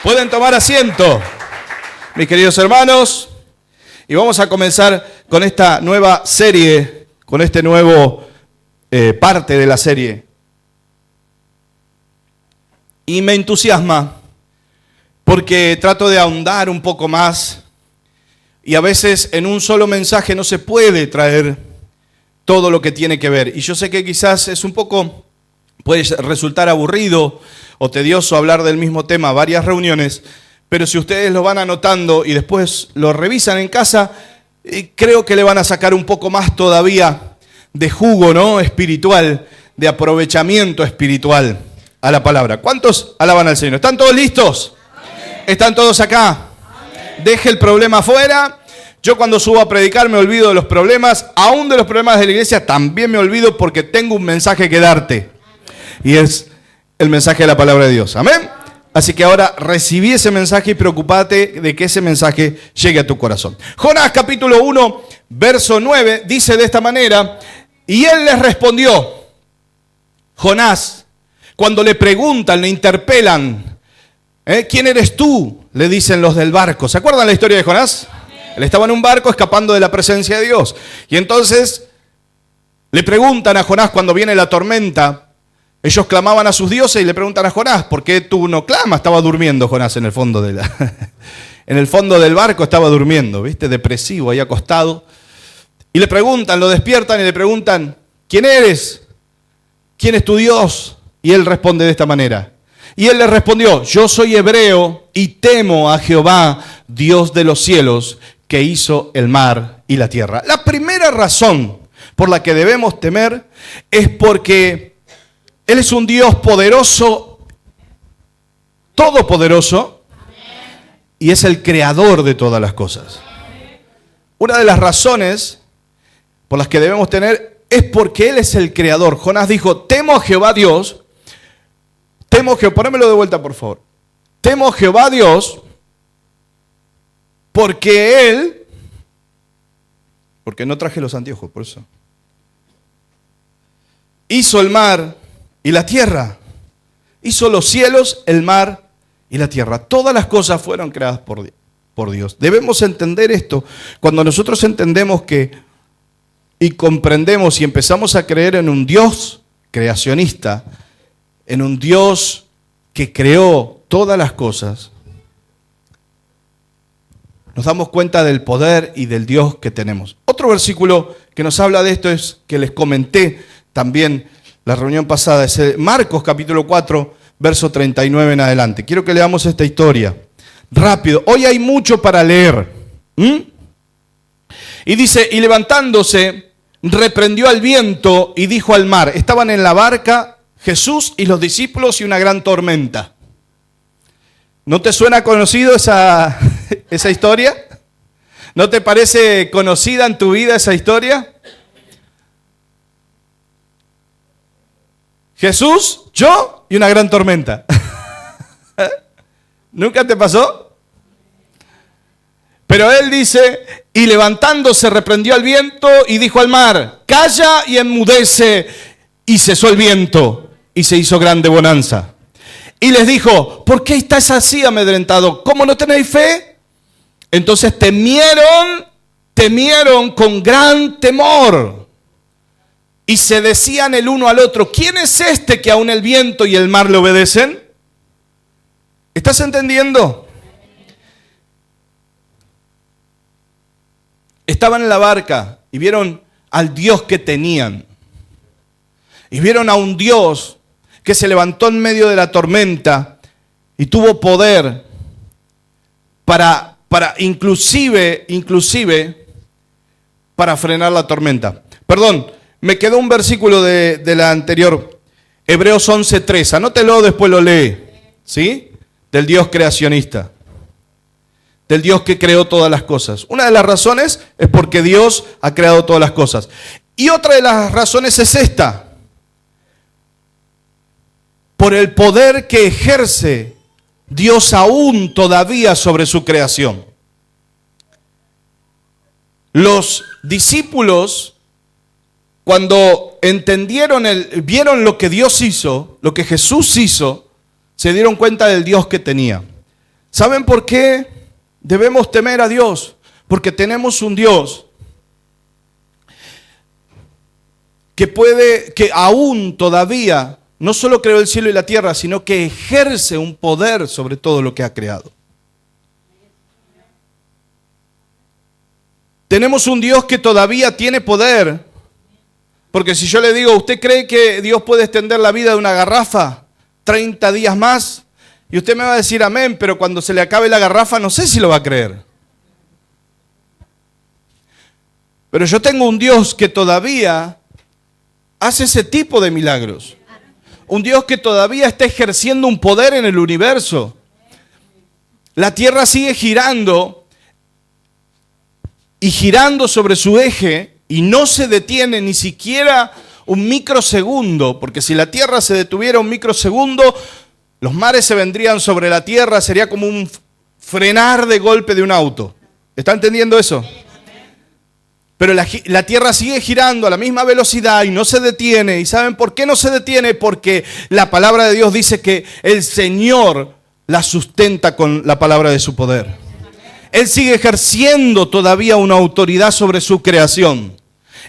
Pueden tomar asiento, mis queridos hermanos, y vamos a comenzar con esta nueva serie, con este nuevo parte de la serie. Y me entusiasma porque trato de ahondar un poco más y a veces en un solo mensaje no se puede traer todo lo que tiene que ver. Y yo sé que quizás es un poco, puede resultar aburrido o tedioso hablar del mismo tema varias reuniones, pero si ustedes lo van anotando y después lo revisan en casa, creo que le van a sacar un poco más todavía de jugo, ¿no? Espiritual, de aprovechamiento espiritual a la palabra. ¿Cuántos alaban al Señor? ¿Están todos listos? Amén. ¿Están todos acá? Amén. Deje el problema afuera. Yo cuando subo a predicar me olvido de los problemas, aún de los problemas de la iglesia también me olvido porque tengo un mensaje que darte. Y es el mensaje de la palabra de Dios. Amén. Así que ahora recibí ese mensaje y preocupate de que ese mensaje llegue a tu corazón. Jonás capítulo 1, verso 9, dice de esta manera, y él les respondió, Jonás, cuando le preguntan, le interpelan, ¿quién eres tú? Le dicen los del barco. ¿Se acuerdan la historia de Jonás? Él estaba en un barco escapando de la presencia de Dios. Y entonces le preguntan a Jonás cuando viene la tormenta. Ellos clamaban a sus dioses y le preguntan a Jonás, ¿por qué tú no clamas? Estaba durmiendo Jonás en el fondo en el fondo del barco estaba durmiendo, ¿viste? Depresivo, ahí acostado. Y le preguntan, lo despiertan y le preguntan, ¿quién eres? ¿Quién es tu Dios? Y él responde de esta manera. Y él le respondió, yo soy hebreo y temo a Jehová, Dios de los cielos, que hizo el mar y la tierra. La primera razón por la que debemos temer es porque Él es un Dios poderoso, todopoderoso, y es el creador de todas las cosas. Una de las razones por las que debemos tener es porque Él es el creador. Jonás dijo, temo a Jehová Dios, ponémelo de vuelta por favor. Temo a Jehová Dios, porque no traje los anteojos, por eso. Hizo el mar y la tierra. Hizo los cielos, el mar y la tierra. Todas las cosas fueron creadas por Dios. Debemos entender esto. Cuando nosotros entendemos y comprendemos y empezamos a creer en un Dios creacionista, en un Dios que creó todas las cosas, nos damos cuenta del poder y del Dios que tenemos. Otro versículo que nos habla de esto es que les comenté también la reunión pasada, es Marcos capítulo 4, verso 39 en adelante. Quiero que leamos esta historia rápido. Hoy hay mucho para leer. Y dice, y levantándose, reprendió al viento y dijo al mar. Estaban en la barca Jesús y los discípulos y una gran tormenta. ¿No te suena conocido esa historia? ¿No te parece conocida en tu vida esa historia? Jesús, yo y una gran tormenta. ¿Nunca te pasó? Pero él dice, y levantándose reprendió al viento y dijo al mar, calla y enmudece, y cesó el viento y se hizo grande bonanza. Y les dijo, ¿por qué estáis así amedrentados? ¿Cómo no tenéis fe? Entonces temieron con gran temor. Y se decían el uno al otro, ¿quién es este que aún el viento y el mar le obedecen? ¿Estás entendiendo? Estaban en la barca y vieron al Dios que tenían. Y vieron a un Dios que se levantó en medio de la tormenta y tuvo poder para inclusive para frenar la tormenta. Perdón, me quedó un versículo de la anterior, Hebreos 11:3. Anótelo, después lo lee, ¿sí? Del Dios creacionista, del Dios que creó todas las cosas. Una de las razones es porque Dios ha creado todas las cosas. Y otra de las razones es esta. Por el poder que ejerce Dios aún todavía sobre su creación. Los discípulos, cuando vieron lo que Dios hizo, lo que Jesús hizo, se dieron cuenta del Dios que tenía. ¿Saben por qué debemos temer a Dios? Porque tenemos un Dios que aún todavía no solo creó el cielo y la tierra, sino que ejerce un poder sobre todo lo que ha creado. Tenemos un Dios que todavía tiene poder. Porque si yo le digo, ¿usted cree que Dios puede extender la vida de una garrafa 30 días más? Y usted me va a decir amén, pero cuando se le acabe la garrafa no sé si lo va a creer. Pero yo tengo un Dios que todavía hace ese tipo de milagros. Un Dios que todavía está ejerciendo un poder en el universo. La tierra sigue girando y girando sobre su eje y no se detiene ni siquiera un microsegundo, porque si la tierra se detuviera un microsegundo, los mares se vendrían sobre la tierra, sería como un frenar de golpe de un auto. ¿Está entendiendo eso? Pero la tierra sigue girando a la misma velocidad y no se detiene. ¿Y saben por qué no se detiene? Porque la palabra de Dios dice que el Señor la sustenta con la palabra de su poder. Él sigue ejerciendo todavía una autoridad sobre su creación.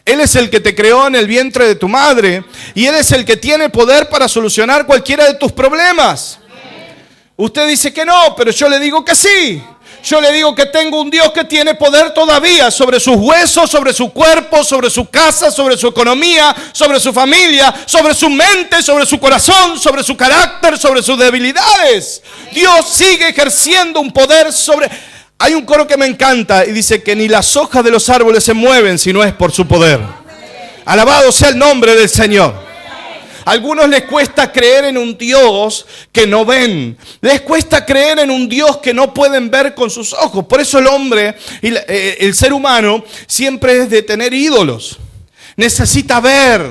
Él es el que te creó en el vientre de tu madre y Él es el que tiene poder para solucionar cualquiera de tus problemas. Usted dice que no, pero yo le digo que sí. Yo le digo que tengo un Dios que tiene poder todavía sobre sus huesos, sobre su cuerpo, sobre su casa, sobre su economía, sobre su familia, sobre su mente, sobre su corazón, sobre su carácter, sobre sus debilidades. Dios sigue ejerciendo un poder sobre... Hay un coro que me encanta y dice que ni las hojas de los árboles se mueven si no es por su poder. Alabado sea el nombre del Señor. A algunos les cuesta creer en un Dios que no ven. Les cuesta creer en un Dios que no pueden ver con sus ojos. Por eso el hombre, el ser humano, siempre es de tener ídolos. Necesita ver.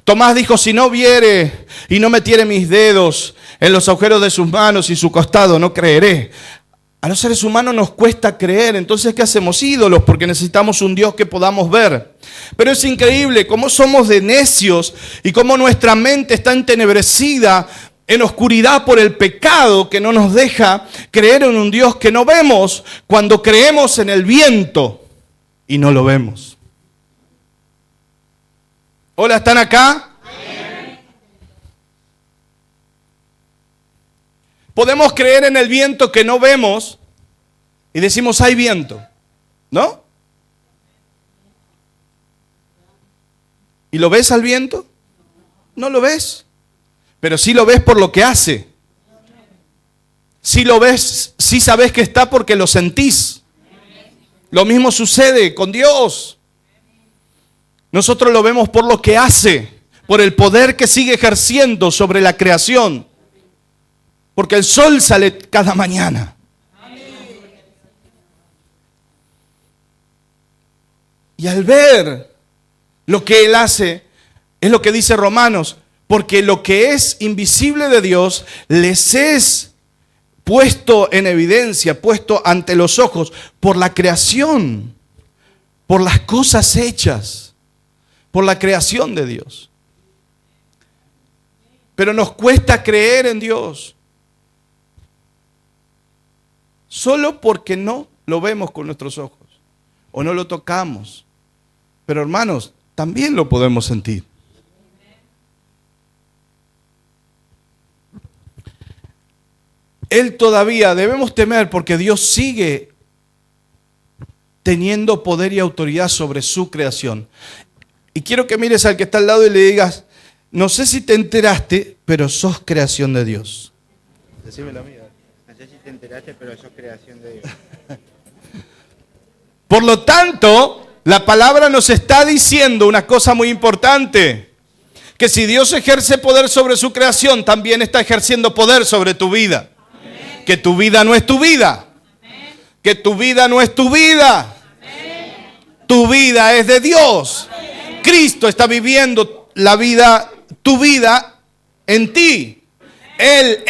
Tomás dijo, si no viere y no metiere mis dedos en los agujeros de sus manos y su costado, no creeré. A los seres humanos nos cuesta creer, entonces ¿qué hacemos? Ídolos, porque necesitamos un Dios que podamos ver. Pero es increíble cómo somos de necios y cómo nuestra mente está entenebrecida en oscuridad por el pecado que no nos deja creer en un Dios que no vemos cuando creemos en el viento y no lo vemos. Hola, ¿están acá? Podemos creer en el viento que no vemos y decimos hay viento, ¿no? ¿Y lo ves al viento? No lo ves, pero sí lo ves por lo que hace. Sí lo ves, sí sabes que está porque lo sentís. Lo mismo sucede con Dios. Nosotros lo vemos por lo que hace, por el poder que sigue ejerciendo sobre la creación. Porque el sol sale cada mañana. Y al ver lo que Él hace, es lo que dice Romanos, porque lo que es invisible de Dios les es puesto en evidencia, puesto ante los ojos por la creación, por las cosas hechas, por la creación de Dios. Pero nos cuesta creer en Dios. Solo porque no lo vemos con nuestros ojos o no lo tocamos. Pero hermanos, también lo podemos sentir. Él todavía debemos temer porque Dios sigue teniendo poder y autoridad sobre su creación. Y quiero que mires al que está al lado y le digas, no sé si te enteraste, pero sos creación de Dios. Decime la mía. No sé si te enteraste, pero sos creación de Dios. Por lo tanto, la palabra nos está diciendo una cosa muy importante. Que si Dios ejerce poder sobre su creación, también está ejerciendo poder sobre tu vida. Amén. Que tu vida no es tu vida. Amén. Que tu vida no es tu vida. Amén. Tu vida es de Dios. Amén. Cristo está viviendo la vida, tu vida en ti. Él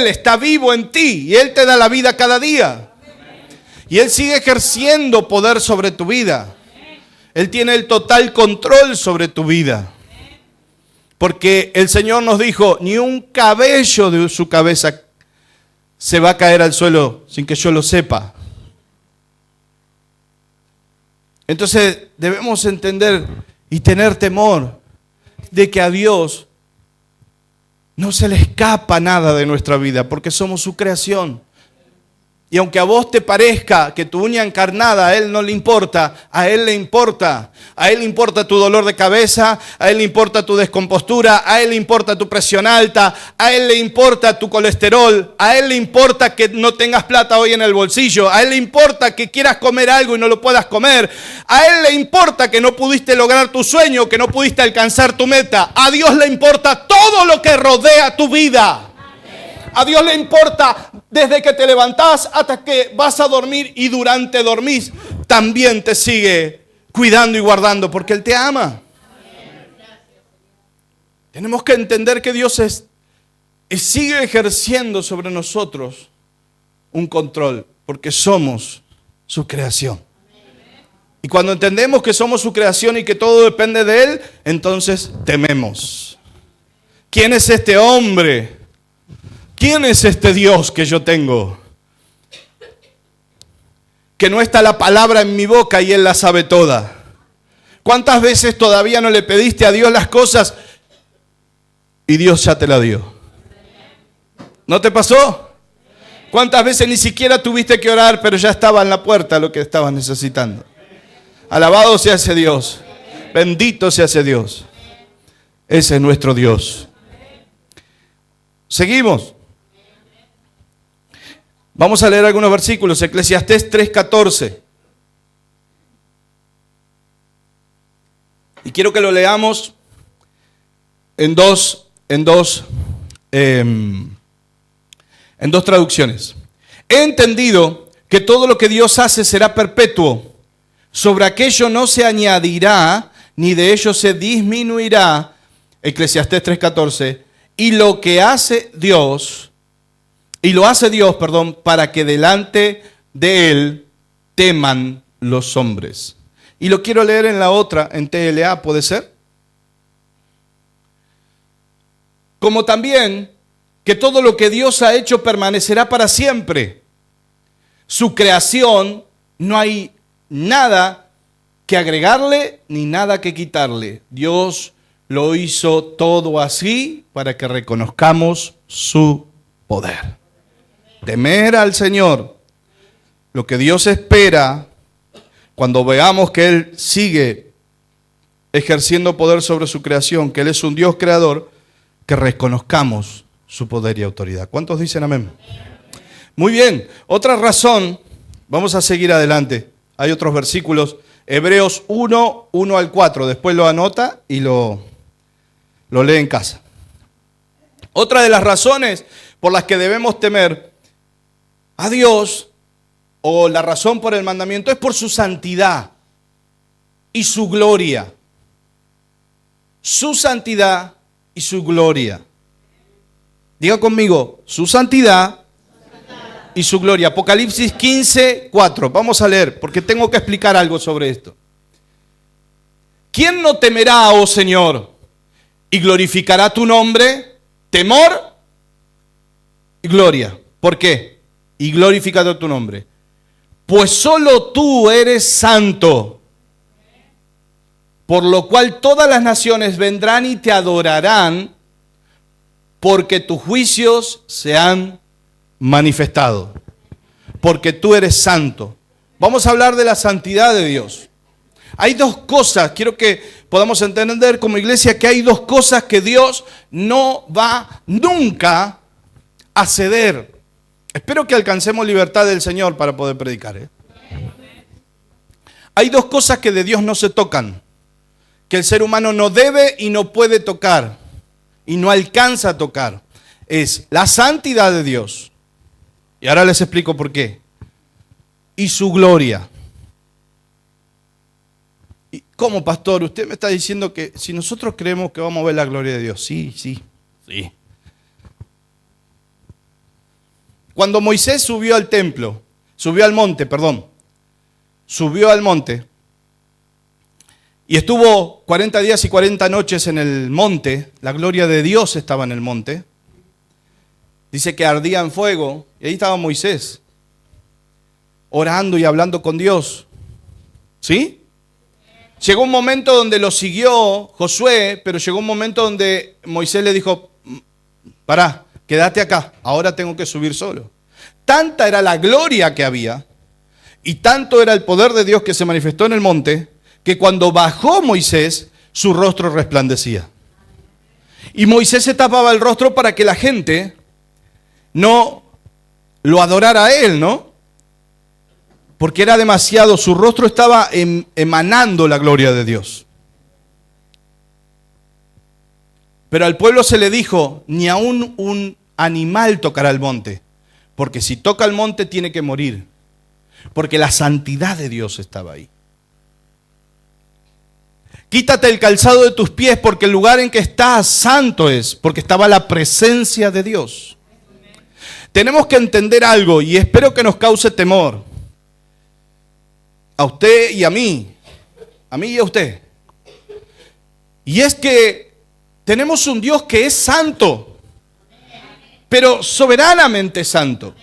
está vivo en ti y Él te da la vida cada día. Y Él sigue ejerciendo poder sobre tu vida. Él tiene el total control sobre tu vida. Porque el Señor nos dijo, ni un cabello de su cabeza se va a caer al suelo sin que yo lo sepa. Entonces debemos entender y tener temor de que a Dios no se le escapa nada de nuestra vida, porque somos su creación. Y aunque a vos te parezca que tu uña encarnada a Él no le importa, a Él le importa. A Él le importa tu dolor de cabeza, a Él le importa tu descompostura, a Él le importa tu presión alta, a Él le importa tu colesterol, a Él le importa que no tengas plata hoy en el bolsillo, a Él le importa que quieras comer algo y no lo puedas comer, a Él le importa que no pudiste lograr tu sueño, que no pudiste alcanzar tu meta. A Dios le importa todo lo que rodea tu vida. A Dios le importa desde que te levantás hasta que vas a dormir, y durante dormís también te sigue cuidando y guardando porque Él te ama. Tenemos que entender que Dios sigue ejerciendo sobre nosotros un control porque somos su creación. Y cuando entendemos que somos su creación y que todo depende de Él, entonces tememos. ¿Quién es este hombre? ¿Quién es este Dios que yo tengo? Que no está la palabra en mi boca y Él la sabe toda. ¿Cuántas veces todavía no le pediste a Dios las cosas y Dios ya te la dio? ¿No te pasó? ¿Cuántas veces ni siquiera tuviste que orar, pero ya estaba en la puerta lo que estabas necesitando? Alabado sea ese Dios. Bendito sea ese Dios. Ese es nuestro Dios. Seguimos. Vamos a leer algunos versículos. Eclesiastés 3:14. Y quiero que lo leamos en dos traducciones. He entendido que todo lo que Dios hace será perpetuo. Sobre aquello no se añadirá, ni de ello se disminuirá. Eclesiastés 3:14. Y lo que hace Dios... Y lo hace Dios, para que delante de Él teman los hombres. Y lo quiero leer en la otra, en TLA, ¿puede ser? Como también que todo lo que Dios ha hecho permanecerá para siempre. Su creación, no hay nada que agregarle ni nada que quitarle. Dios lo hizo todo así para que reconozcamos su poder. Temer al Señor, lo que Dios espera cuando veamos que Él sigue ejerciendo poder sobre su creación, que Él es un Dios creador, que reconozcamos su poder y autoridad. ¿Cuántos dicen amén? Muy bien, otra razón, vamos a seguir adelante. Hay otros versículos, Hebreos 1, 1 al 4, después lo anota y lo lee en casa. Otra de las razones por las que debemos temer a Dios, o la razón por el mandamiento, es por su santidad y su gloria. Su santidad y su gloria. Diga conmigo, su santidad y su gloria. Apocalipsis 15, 4. Vamos a leer, porque tengo que explicar algo sobre esto. ¿Quién no temerá, oh Señor, y glorificará tu nombre? Temor y gloria. ¿Por qué? Y glorificado tu nombre. Pues solo tú eres santo, por lo cual todas las naciones vendrán y te adorarán, porque tus juicios se han manifestado. Porque tú eres santo. Vamos a hablar de la santidad de Dios. Hay dos cosas, quiero que podamos entender como iglesia que hay dos cosas que Dios no va nunca a ceder. Espero que alcancemos libertad del Señor para poder predicar. Hay dos cosas que de Dios no se tocan, que el ser humano no debe y no puede tocar, y no alcanza a tocar. Es la santidad de Dios, y ahora les explico por qué, y su gloria. ¿Y cómo, pastor? Usted me está diciendo que si nosotros creemos que vamos a ver la gloria de Dios. Sí. Cuando Moisés subió al monte, Y estuvo 40 días y 40 noches en el monte. La gloria de Dios estaba en el monte. Dice que ardía en fuego. Y ahí estaba Moisés, orando y hablando con Dios. ¿Sí? Llegó un momento donde lo siguió Josué, pero llegó un momento donde Moisés le dijo, pará, quédate acá, ahora tengo que subir solo. Tanta era la gloria que había y tanto era el poder de Dios que se manifestó en el monte, que cuando bajó Moisés, su rostro resplandecía. Y Moisés se tapaba el rostro para que la gente no lo adorara a él, ¿no? Porque era demasiado, su rostro estaba emanando la gloria de Dios. Pero al pueblo se le dijo, ni aún un animal tocará el monte, porque si toca el monte tiene que morir, porque la santidad de Dios estaba ahí. Quítate el calzado de tus pies, porque el lugar en que estás santo es, porque estaba la presencia de Dios. Tenemos que entender algo, y espero que nos cause temor. A usted y a mí y a usted. Y es que tenemos un Dios que es santo, pero soberanamente santo,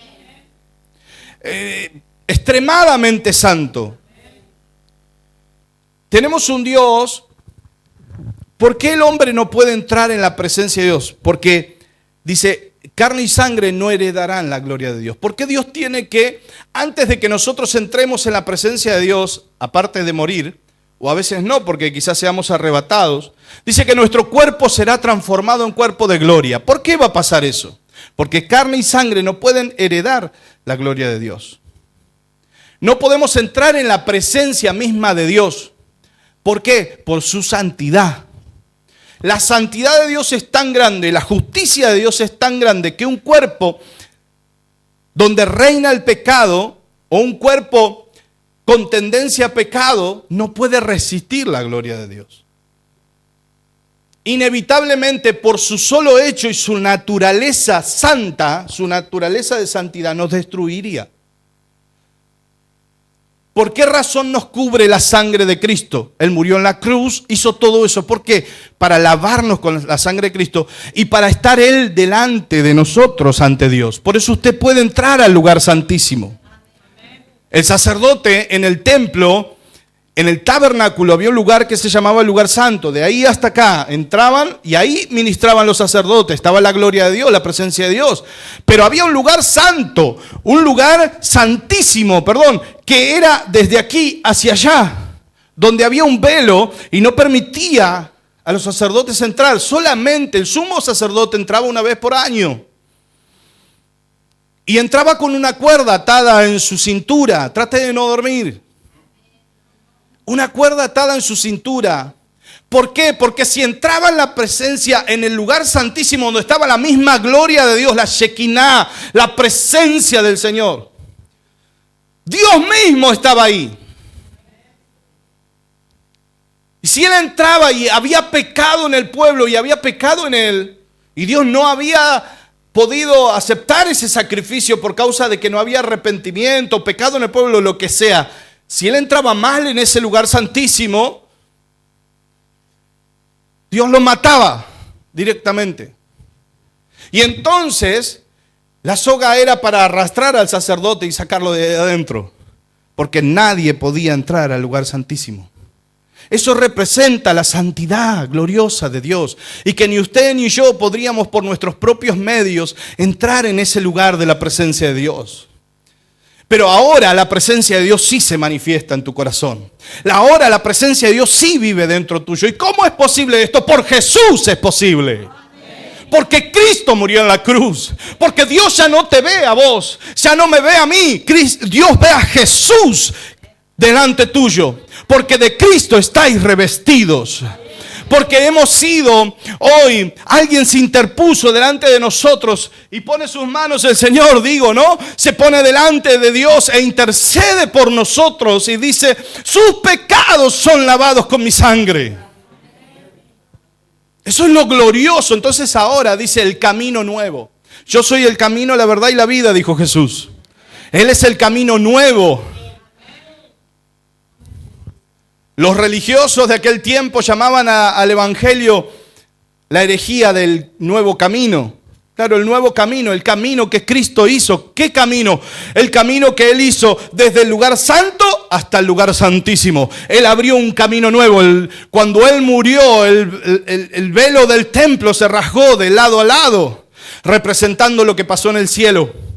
extremadamente santo. Tenemos un Dios. ¿Por qué el hombre no puede entrar en la presencia de Dios? Porque dice, carne y sangre no heredarán la gloria de Dios. ¿Por qué Dios tiene que, antes de que nosotros entremos en la presencia de Dios, aparte de morir, o a veces no, porque quizás seamos arrebatados, dice que nuestro cuerpo será transformado en cuerpo de gloria? ¿Por qué va a pasar eso? Porque carne y sangre no pueden heredar la gloria de Dios. No podemos entrar en la presencia misma de Dios. ¿Por qué? Por su santidad. La santidad de Dios es tan grande, la justicia de Dios es tan grande, que un cuerpo donde reina el pecado, o un cuerpo con tendencia a pecado, no puede resistir la gloria de Dios. Inevitablemente, por su solo hecho y su naturaleza santa, su naturaleza de santidad nos destruiría. ¿Por qué razón nos cubre la sangre de Cristo? Él murió en la cruz, hizo todo eso. ¿Por qué? Para lavarnos con la sangre de Cristo y para estar Él delante de nosotros ante Dios. Por eso usted puede entrar al lugar santísimo. El sacerdote en el templo, en el tabernáculo, había un lugar que se llamaba el lugar santo. De ahí hasta acá entraban y ahí ministraban los sacerdotes. Estaba la gloria de Dios, la presencia de Dios. Pero había un lugar santo, un lugar santísimo, que era desde aquí hacia allá, donde había un velo y no permitía a los sacerdotes entrar. Solamente el sumo sacerdote entraba una vez por año. Y entraba con una cuerda atada en su cintura. Trate de no dormir. Una cuerda atada en su cintura. ¿Por qué? Porque si entraba en la presencia, en el lugar santísimo donde estaba la misma gloria de Dios, la Shekinah, la presencia del Señor, Dios mismo estaba ahí. Y si él entraba y había pecado en el pueblo y había pecado en él, y Dios no había podido aceptar ese sacrificio por causa de que no había arrepentimiento, pecado en el pueblo, lo que sea, si él entraba mal en ese lugar santísimo, Dios lo mataba directamente. Y entonces la soga era para arrastrar al sacerdote y sacarlo de adentro, porque nadie podía entrar al lugar santísimo. Eso representa la santidad gloriosa de Dios, y que ni usted ni yo podríamos por nuestros propios medios entrar en ese lugar de la presencia de Dios. Pero ahora la presencia de Dios sí se manifiesta en tu corazón. Ahora la presencia de Dios sí vive dentro tuyo. ¿Y cómo es posible esto? Por Jesús es posible. Porque Cristo murió en la cruz. Porque Dios ya no te ve a vos, ya no me ve a mí. Dios ve a Jesús delante tuyo. Porque de Cristo estáis revestidos. Porque hemos sido hoy, alguien se interpuso delante de nosotros y pone sus manos, el Señor, ¿no? Se pone delante de Dios e intercede por nosotros y dice, sus pecados son lavados con mi sangre. Eso es lo glorioso. Entonces ahora dice el camino nuevo. Yo soy el camino, la verdad y la vida, dijo Jesús. Él es el camino nuevo. Los religiosos de aquel tiempo llamaban al evangelio la herejía del nuevo camino. Claro, el nuevo camino, el camino que Cristo hizo. ¿Qué camino? El camino que Él hizo desde el lugar santo hasta el lugar santísimo. Él abrió un camino nuevo. Cuando Él murió, el velo del templo se rasgó de lado a lado, representando lo que pasó en el cielo.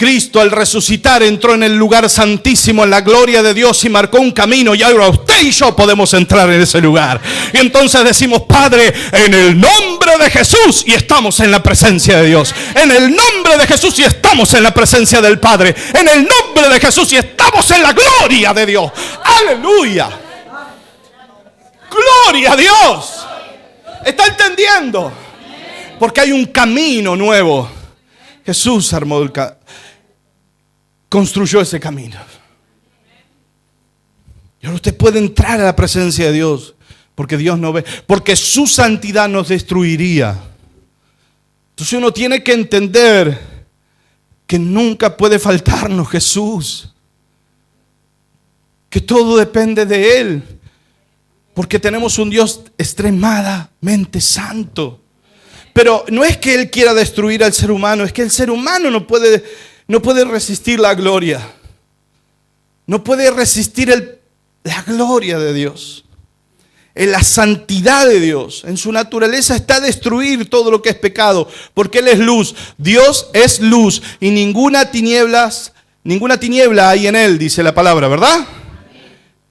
Cristo al resucitar entró en el lugar santísimo, en la gloria de Dios, y marcó un camino, y ahora usted y yo podemos entrar en ese lugar. Y entonces decimos: Padre, en el nombre de Jesús, y estamos en la presencia de Dios. En el nombre de Jesús, y estamos en la presencia del Padre. En el nombre de Jesús, y estamos en la gloria de Dios. ¡Aleluya! ¡Gloria a Dios! ¿Está entendiendo? Porque hay un camino nuevo. Jesús armó construyó ese camino. Y ahora usted puede entrar a la presencia de Dios, porque Dios no ve, porque su santidad nos destruiría. Entonces uno tiene que entender que nunca puede faltarnos Jesús, que todo depende de Él, porque tenemos un Dios extremadamente santo. Pero no es que Él quiera destruir al ser humano, es que el ser humano no puede resistir la gloria. No puede resistir la gloria de Dios. En la santidad de Dios, en su naturaleza está destruir todo lo que es pecado, porque Él es luz. Dios es luz y ninguna tiniebla hay en Él, dice la palabra, ¿verdad?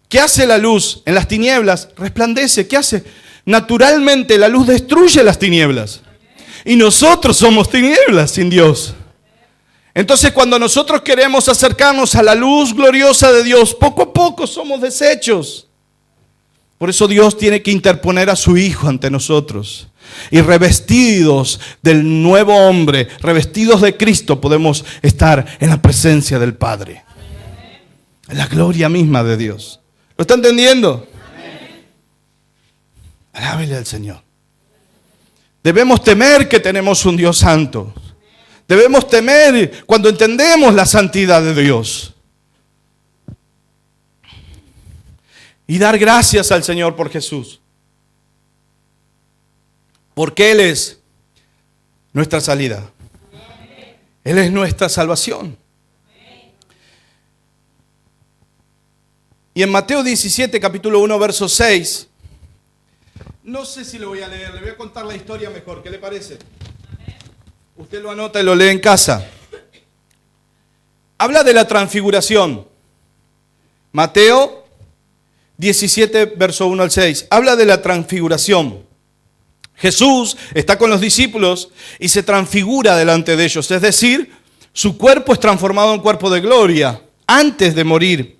¿Qué hace la luz? En las tinieblas resplandece. ¿Qué hace? Naturalmente la luz destruye las tinieblas. Y nosotros somos tinieblas sin Dios. Entonces cuando nosotros queremos acercarnos a la luz gloriosa de Dios, poco a poco somos deshechos. Por eso Dios tiene que interponer a su Hijo ante nosotros. Y revestidos del nuevo hombre, revestidos de Cristo, podemos estar en la presencia del Padre. En la gloria misma de Dios. ¿Lo está entendiendo? Alábele al Señor. Debemos temer que tenemos un Dios santo. Debemos temer cuando entendemos la santidad de Dios. Y dar gracias al Señor por Jesús. Porque Él es nuestra salida. Él es nuestra salvación. Y en Mateo 17, capítulo 1, verso 6... No sé si lo voy a leer, le voy a contar la historia mejor. ¿Qué le parece? Usted lo anota y lo lee en casa. Habla de la transfiguración. Mateo 17, verso 1 al 6. Habla de la transfiguración. Jesús está con los discípulos y se transfigura delante de ellos. Es decir, su cuerpo es transformado en cuerpo de gloria antes de morir.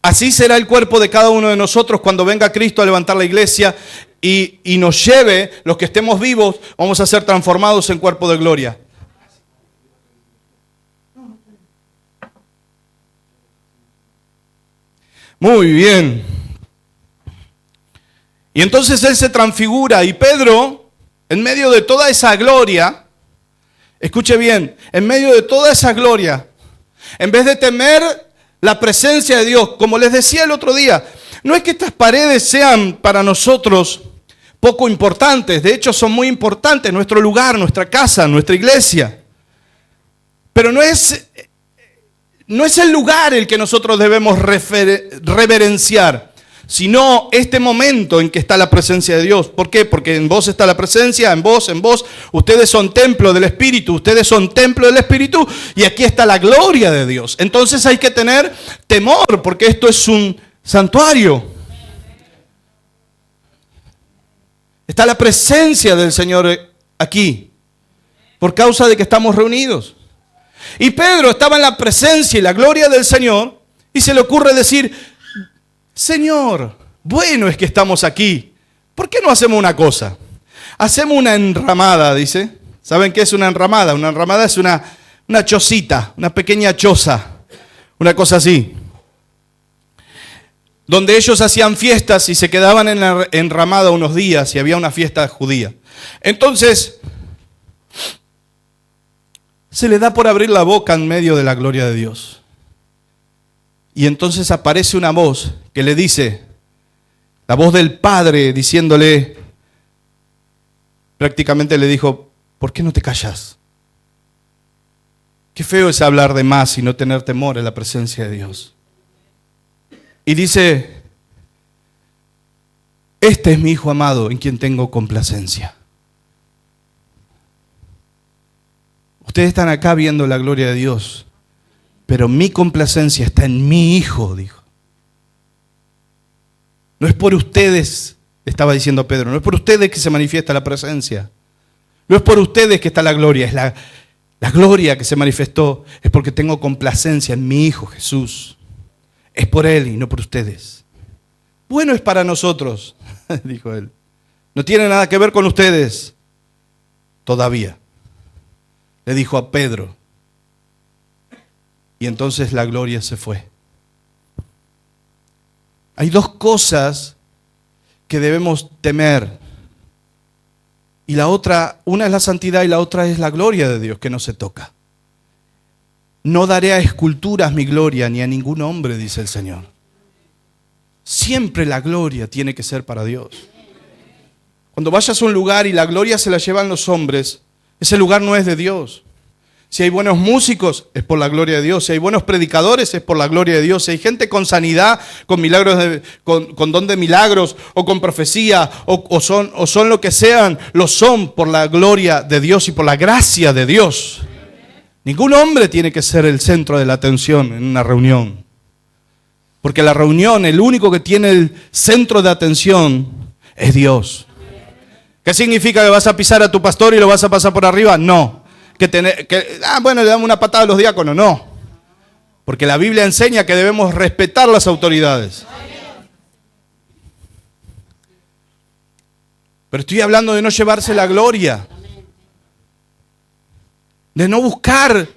Así será el cuerpo de cada uno de nosotros cuando venga Cristo a levantar la iglesia y nos lleve, los que estemos vivos, vamos a ser transformados en cuerpo de gloria. Muy bien. Y entonces Él se transfigura y Pedro, en medio de toda esa gloria, escuche bien, en medio de toda esa gloria, en vez de temer la presencia de Dios, como les decía el otro día, no es que estas paredes sean para nosotros poco importantes, de hecho son muy importantes, nuestro lugar, nuestra casa, nuestra iglesia. Pero no es el lugar el que nosotros debemos reverenciar, sino este momento en que está la presencia de Dios. ¿Por qué? Porque en vos está la presencia, en vos. Ustedes son templo del Espíritu, y aquí está la gloria de Dios. Entonces hay que tener temor, porque esto es un santuario. Está la presencia del Señor aquí, por causa de que estamos reunidos. Y Pedro estaba en la presencia y la gloria del Señor, y se le ocurre decir: Señor, bueno es que estamos aquí. ¿Por qué no hacemos una cosa? Hacemos una enramada, dice. ¿Saben qué es una enramada? Una enramada es una chocita, una pequeña choza, una cosa así. Donde ellos hacían fiestas y se quedaban en la enramada unos días y había una fiesta judía. Entonces, se le da por abrir la boca en medio de la gloria de Dios. Y entonces aparece una voz que le dice: La voz del Padre diciéndole, prácticamente le dijo, ¿por qué no te callas? Qué feo es hablar de más y no tener temor en la presencia de Dios. Y dice, este es mi Hijo amado en quien tengo complacencia. Ustedes están acá viendo la gloria de Dios, pero mi complacencia está en mi Hijo, dijo. No es por ustedes, estaba diciendo Pedro, no es por ustedes que se manifiesta la presencia. No es por ustedes que está la gloria, es la gloria que se manifestó, es porque tengo complacencia en mi Hijo Jesús. Es por Él y no por ustedes. Bueno es para nosotros, dijo Él. No tiene nada que ver con ustedes, todavía. Le dijo a Pedro. Y entonces la gloria se fue. Hay dos cosas que debemos temer. Y la otra, una es la santidad y la otra es la gloria de Dios que no se toca. No daré a esculturas mi gloria ni a ningún hombre, dice el Señor. Siempre la gloria tiene que ser para Dios. Cuando vayas a un lugar y la gloria se la llevan los hombres, ese lugar no es de Dios. Si hay buenos músicos, es por la gloria de Dios. Si hay buenos predicadores, es por la gloria de Dios. Si hay gente con sanidad, con milagros, con don de milagros, o con profecía, o son lo que sean, lo son por la gloria de Dios y por la gracia de Dios. Ningún hombre tiene que ser el centro de la atención en una reunión. Porque la reunión, el único que tiene el centro de atención es Dios. ¿Qué significa que vas a pisar a tu pastor y lo vas a pasar por arriba? No. Bueno, le damos una patada a los diáconos. No. Porque la Biblia enseña que debemos respetar las autoridades. Pero estoy hablando de no llevarse la gloria. De no buscar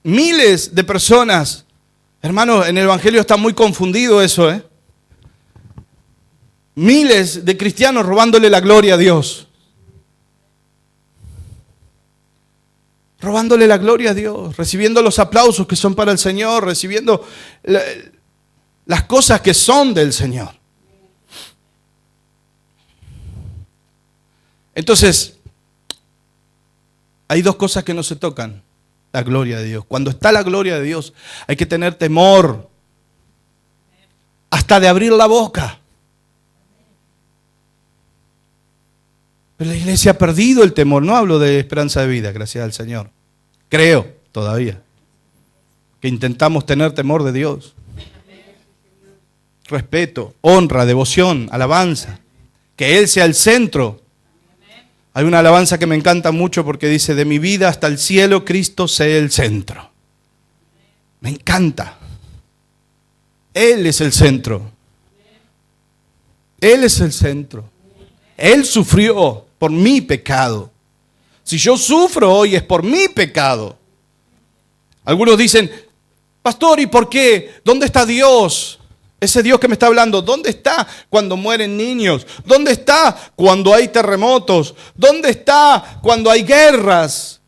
miles de personas. Hermanos, en el Evangelio está muy confundido eso, ¿eh? Miles de cristianos robándole la gloria a Dios. Robándole la gloria a Dios, recibiendo los aplausos que son para el Señor, recibiendo las cosas que son del Señor. Entonces, hay dos cosas que no se tocan. La gloria de Dios. Cuando está la gloria de Dios, hay que tener temor. Hasta de abrir la boca. Pero la iglesia ha perdido el temor. No hablo de esperanza de vida, gracias al Señor. Creo todavía que intentamos tener temor de Dios. Respeto, honra, devoción, alabanza. Que Él sea el centro. Hay una alabanza que me encanta mucho porque dice, de mi vida hasta el cielo, Cristo sea el centro. Me encanta. Él es el centro. Él es el centro. Él sufrió por mi pecado. Si yo sufro hoy es por mi pecado. Algunos dicen, pastor, ¿y por qué? ¿Dónde está Dios? Ese Dios que me está hablando, ¿dónde está cuando mueren niños? ¿Dónde está cuando hay terremotos? ¿Dónde está cuando hay guerras?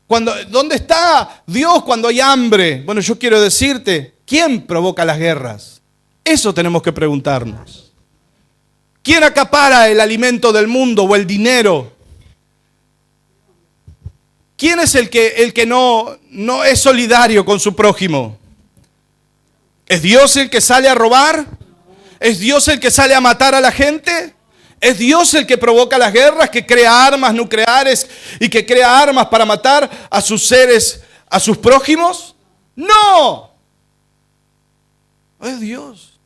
¿Dónde está Dios cuando hay hambre? Bueno, yo quiero decirte, ¿quién provoca las guerras? Eso tenemos que preguntarnos. ¿Quién acapara el alimento del mundo o el dinero? ¿Quién es el que no es solidario con su prójimo? ¿Es Dios el que sale a robar? ¿Es Dios el que sale a matar a la gente? ¿Es Dios el que provoca las guerras, que crea armas nucleares y que crea armas para matar a sus seres, a sus prójimos? ¡No! Es Dios.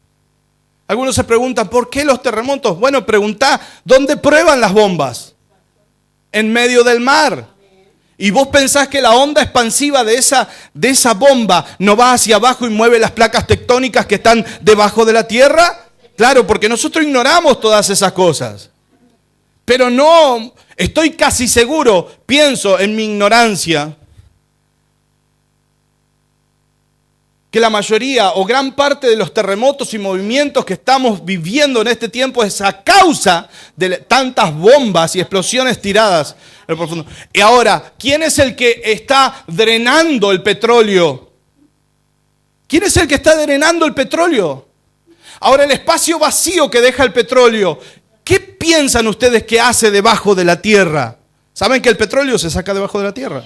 Algunos se preguntan, ¿por qué los terremotos? Bueno, preguntá, ¿dónde prueban las bombas? En medio del mar. ¿Y vos pensás que la onda expansiva de esa bomba no va hacia abajo y mueve las placas tectónicas que están debajo de la tierra? Claro, porque nosotros ignoramos todas esas cosas. Pero no, estoy casi seguro, pienso en mi ignorancia, que la mayoría o gran parte de los terremotos y movimientos que estamos viviendo en este tiempo es a causa de tantas bombas y explosiones tiradas en el profundo. Y ahora, ¿quién es el que está drenando el petróleo? ¿Quién es el que está drenando el petróleo? Ahora, el espacio vacío que deja el petróleo, ¿qué piensan ustedes que hace debajo de la tierra? ¿Saben que el petróleo se saca debajo de la tierra?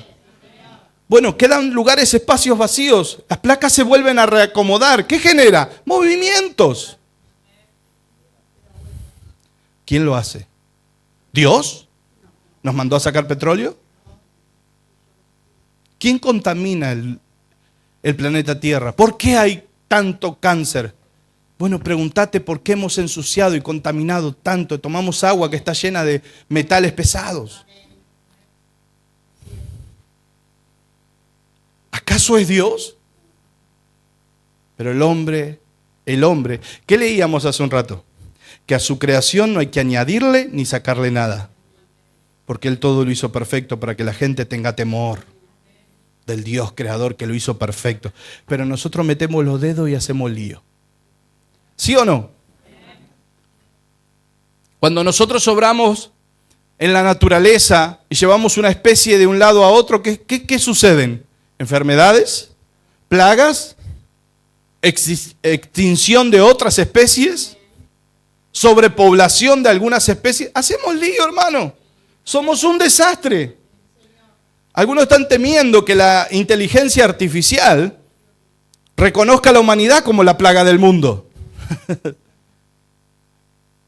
Bueno, quedan lugares, espacios vacíos. Las placas se vuelven a reacomodar. ¿Qué genera? Movimientos. ¿Quién lo hace? ¿Dios? ¿Nos mandó a sacar petróleo? ¿Quién contamina el planeta Tierra? ¿Por qué hay tanto cáncer? Bueno, pregúntate por qué hemos ensuciado y contaminado tanto. Tomamos agua que está llena de metales pesados. ¿Acaso es Dios? Pero el hombre, ¿qué leíamos hace un rato? Que a su creación no hay que añadirle ni sacarle nada. Porque Él todo lo hizo perfecto para que la gente tenga temor del Dios creador que lo hizo perfecto. Pero nosotros metemos los dedos y hacemos lío. ¿Sí o no? Cuando nosotros obramos en la naturaleza y llevamos una especie de un lado a otro, ¿qué suceden? ¿Enfermedades? ¿Plagas? ¿Extinción de otras especies? ¿Sobrepoblación de algunas especies? Hacemos lío, hermano. Somos un desastre. Algunos están temiendo que la inteligencia artificial reconozca a la humanidad como la plaga del mundo.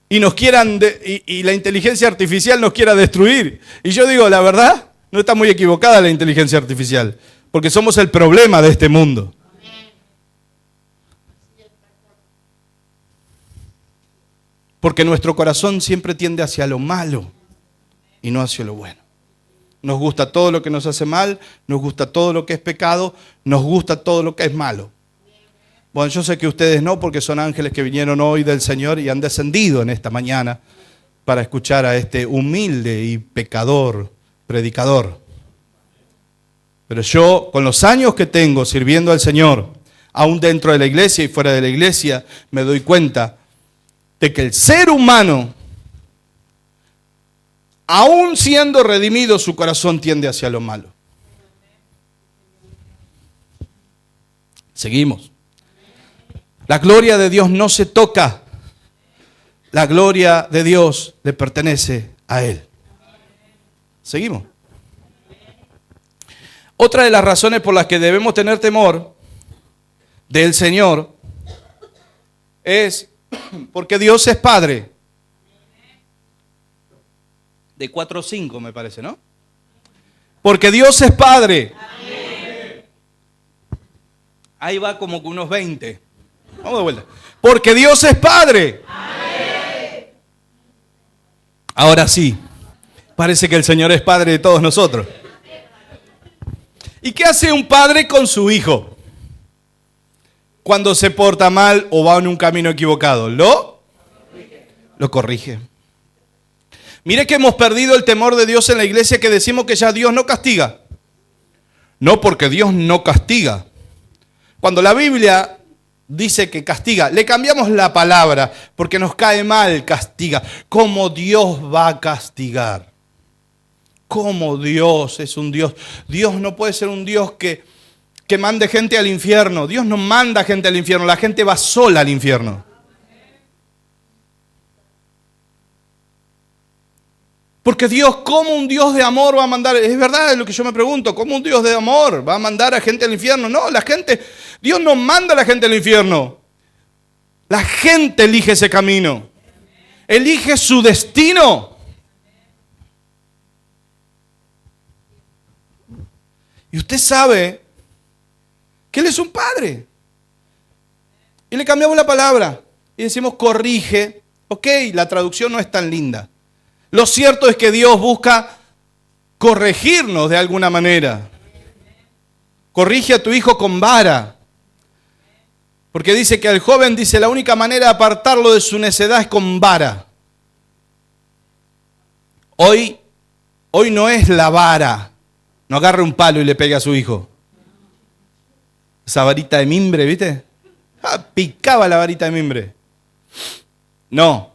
Y nos quieran y la inteligencia artificial nos quiera destruir. Y yo digo, la verdad, no está muy equivocada la inteligencia artificial, porque somos el problema de este mundo. Porque nuestro corazón siempre tiende hacia lo malo y no hacia lo bueno. Nos gusta todo lo que nos hace mal, nos gusta todo lo que es pecado, nos gusta todo lo que es malo. Bueno, yo sé que ustedes no, porque son ángeles que vinieron hoy del Señor y han descendido en esta mañana para escuchar a este humilde y pecador predicador. Pero yo, con los años que tengo sirviendo al Señor, aún dentro de la iglesia y fuera de la iglesia, me doy cuenta de que el ser humano, aún siendo redimido, su corazón tiende hacia lo malo. Seguimos. La gloria de Dios no se toca. La gloria de Dios le pertenece a Él. Seguimos. Otra de las razones por las que debemos tener temor del Señor es porque Dios es Padre. De 4 o 5 me parece, ¿no? Porque Dios es Padre. Amén. Ahí va como que unos 20. Vamos de vuelta. Porque Dios es Padre. Amén. Ahora sí, parece que el Señor es Padre de todos nosotros. ¿Y qué hace un padre con su hijo cuando se porta mal o va en un camino equivocado? Lo corrige. Mire que hemos perdido el temor de Dios en la iglesia, que decimos que ya Dios no castiga. No, porque Dios no castiga. Cuando la Biblia dice que castiga, le cambiamos la palabra porque nos cae mal castiga. ¿Cómo Dios va a castigar? ¿Cómo Dios es un Dios? Dios no puede ser un Dios que mande gente al infierno. Dios no manda gente al infierno, la gente va sola al infierno. Porque Dios, ¿cómo un Dios de amor va a mandar? Es verdad, es lo que yo me pregunto, ¿cómo un Dios de amor va a mandar a gente al infierno? No, Dios no manda a la gente al infierno. La gente elige ese camino. Elige su destino. Y usted sabe que Él es un padre. Y le cambiamos la palabra y decimos corrige. Ok, la traducción no es tan linda. Lo cierto es que Dios busca corregirnos de alguna manera. Corrige a tu hijo con vara. Porque dice que al joven, dice, la única manera de apartarlo de su necedad es con vara. Hoy no es la vara. No agarre un palo y le pegue a su hijo. Esa varita de mimbre, ¿viste? Picaba la varita de mimbre. No.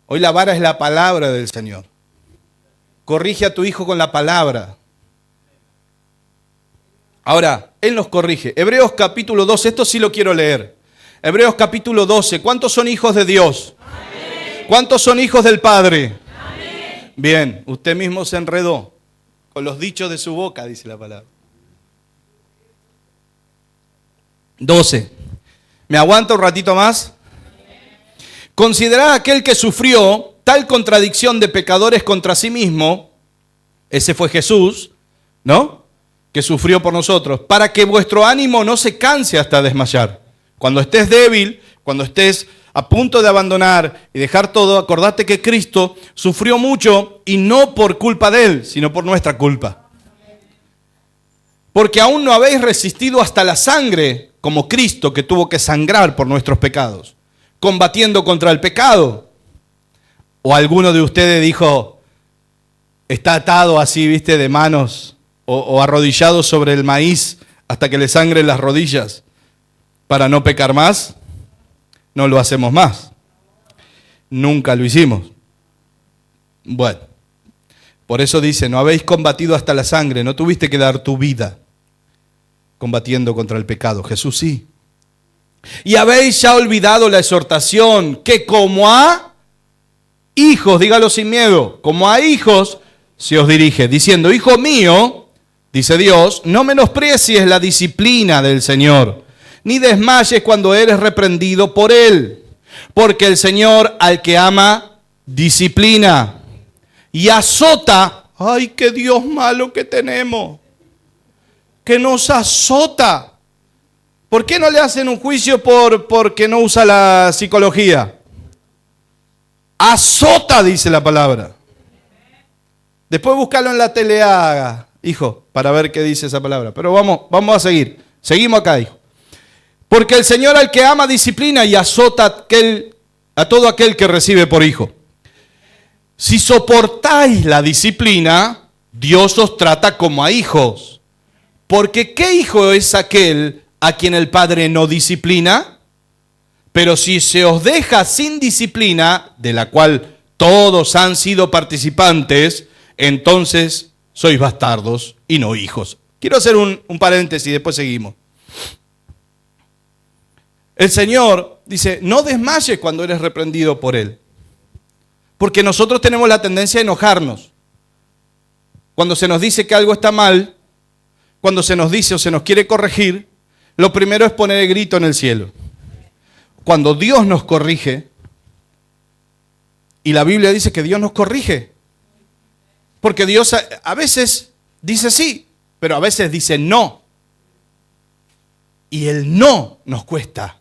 Hoy la vara es la palabra del Señor. Corrige a tu hijo con la palabra. Ahora, Él nos corrige. Hebreos capítulo 2, esto sí lo quiero leer. Hebreos capítulo 12. ¿Cuántos son hijos de Dios? Amén. ¿Cuántos son hijos del Padre? Amén. Bien, usted mismo se enredó con los dichos de su boca, dice la palabra. 12. ¿Me aguanta un ratito más? Considerad aquel que sufrió tal contradicción de pecadores contra sí mismo, ese fue Jesús, ¿no? Que sufrió por nosotros, para que vuestro ánimo no se canse hasta desmayar. Cuando estés débil, cuando estés a punto de abandonar y dejar todo, acordate que Cristo sufrió mucho y no por culpa de Él, sino por nuestra culpa. Porque aún no habéis resistido hasta la sangre, como Cristo que tuvo que sangrar por nuestros pecados, combatiendo contra el pecado. O alguno de ustedes dijo, está atado así, viste, de manos o arrodillado sobre el maíz hasta que le sangren las rodillas para no pecar más. No lo hacemos más. Nunca lo hicimos. Bueno, por eso dice, no habéis combatido hasta la sangre, no tuviste que dar tu vida combatiendo contra el pecado. Jesús sí. Y habéis ya olvidado la exhortación que como a hijos, dígalo sin miedo, como a hijos se os dirige, diciendo, hijo mío, dice Dios, no menosprecies la disciplina del Señor, ni desmayes cuando eres reprendido por Él, porque el Señor al que ama, disciplina y azota. ¡Ay, qué Dios malo que tenemos! Que nos azota. ¿Por qué no le hacen un juicio porque no usa la psicología? Azota, dice la palabra. Después búscalo en la teleaga, hijo, para ver qué dice esa palabra. Pero vamos a seguir. Seguimos acá, hijo. Porque el Señor al que ama disciplina y azota a todo aquel que recibe por hijo. Si soportáis la disciplina, Dios os trata como a hijos. Porque ¿qué hijo es aquel a quien el Padre no disciplina? Pero si se os deja sin disciplina, de la cual todos han sido participantes, entonces sois bastardos y no hijos. Quiero hacer un paréntesis y después seguimos. El Señor dice, no desmayes cuando eres reprendido por Él. Porque nosotros tenemos la tendencia a enojarnos. Cuando se nos dice que algo está mal, cuando se nos dice o se nos quiere corregir, lo primero es poner el grito en el cielo. Cuando Dios nos corrige, y la Biblia dice que Dios nos corrige, porque Dios a veces dice sí, pero a veces dice no. Y el no nos cuesta,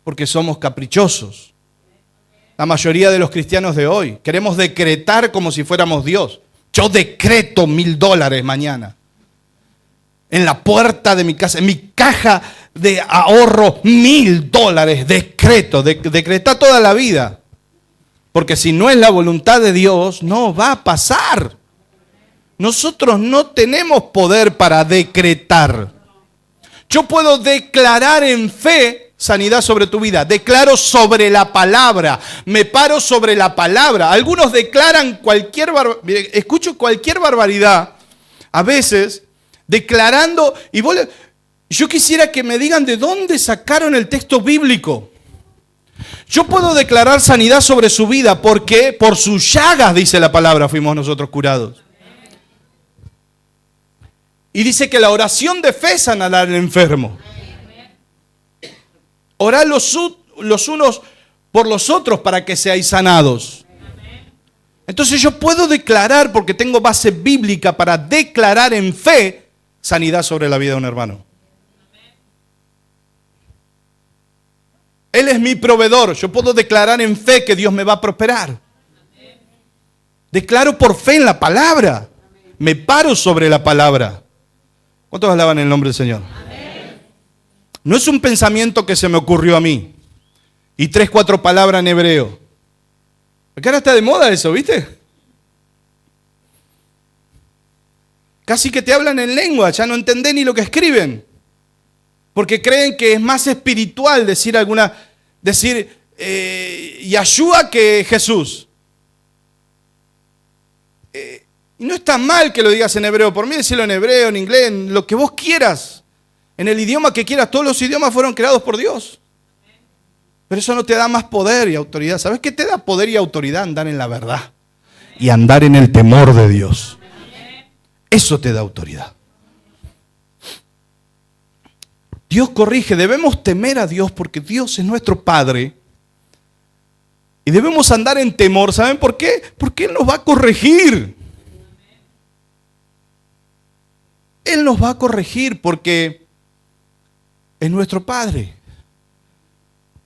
porque somos caprichosos. La mayoría de los cristianos de hoy queremos decretar como si fuéramos Dios. Yo decreto $1,000 mañana. En la puerta de mi casa, en mi caja de ahorro, $1,000, decreto, decreta toda la vida. Porque si no es la voluntad de Dios, no va a pasar. Nosotros no tenemos poder para decretar. Yo puedo declarar en fe sanidad sobre tu vida. Declaro sobre la palabra. Me paro sobre la palabra. Algunos declaran escucho cualquier barbaridad. A veces declarando, yo quisiera que me digan de dónde sacaron el texto bíblico. Yo puedo declarar sanidad sobre su vida porque por sus llagas, dice la palabra, fuimos nosotros curados. Y dice que la oración de fe sanará al enfermo. Orad los unos por los otros para que seáis sanados. Entonces yo puedo declarar, porque tengo base bíblica para declarar en fe sanidad sobre la vida de un hermano. Él es mi proveedor. Yo puedo declarar en fe que Dios me va a prosperar. Declaro por fe en la palabra. Me paro sobre la palabra. ¿Cuántos alaban el nombre del Señor? No es un pensamiento que se me ocurrió a mí. Y 3, 4 palabras en hebreo. Porque ahora está de moda eso, ¿viste? Casi que te hablan en lengua, ya no entendés ni lo que escriben. Porque creen que es más espiritual decir Yahshua que Jesús. Y no está mal que lo digas en hebreo. Por mí decirlo en hebreo, en inglés, en lo que vos quieras. En el idioma que quieras. Todos los idiomas fueron creados por Dios. Pero eso no te da más poder y autoridad. ¿Sabes qué te da poder y autoridad? Andar en la verdad y andar en el temor de Dios. Eso te da autoridad. Dios corrige, debemos temer a Dios porque Dios es nuestro Padre. Y debemos andar en temor. ¿Saben por qué? Porque Él nos va a corregir. Él nos va a corregir porque es nuestro Padre.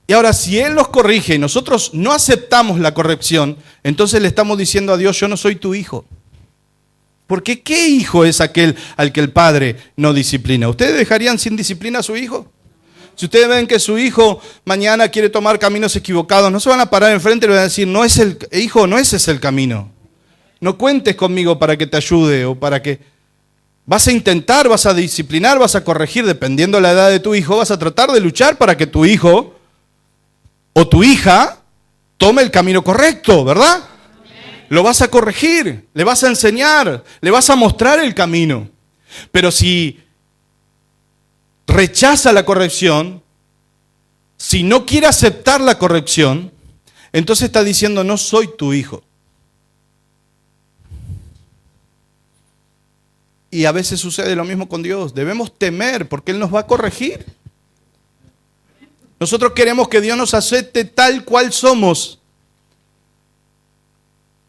Y ahora, si Él nos corrige y nosotros no aceptamos la corrección, entonces le estamos diciendo a Dios, yo no soy tu hijo. Porque ¿qué hijo es aquel al que el padre no disciplina? ¿Ustedes dejarían sin disciplina a su hijo? Si ustedes ven que su hijo mañana quiere tomar caminos equivocados, no se van a parar enfrente y le van a decir, no es el hijo, no ese es el camino. No cuentes conmigo para que te ayude o para que... Vas a intentar, vas a disciplinar, vas a corregir, dependiendo de la edad de tu hijo, vas a tratar de luchar para que tu hijo o tu hija tome el camino correcto, ¿verdad? Lo vas a corregir, le vas a enseñar, le vas a mostrar el camino. Pero si rechaza la corrección, si no quiere aceptar la corrección, entonces está diciendo, no soy tu hijo. Y a veces sucede lo mismo con Dios. Debemos temer porque Él nos va a corregir. Nosotros queremos que Dios nos acepte tal cual somos.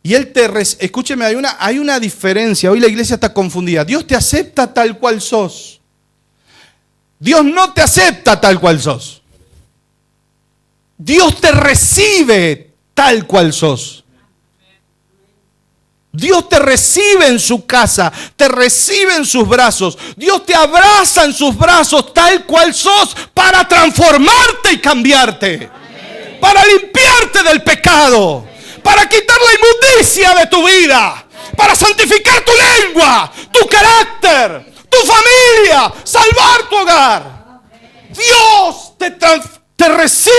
Y Él escúcheme, hay una diferencia. Hoy la iglesia está confundida. Dios te acepta tal cual sos. Dios no te acepta tal cual sos. Dios te recibe tal cual sos. Dios te recibe en su casa, te recibe en sus brazos. Dios te abraza en sus brazos tal cual sos para transformarte y cambiarte. Para limpiarte del pecado. Para quitar la inmundicia de tu vida, para santificar tu lengua, tu carácter, tu familia, salvar tu hogar. Dios te recibe,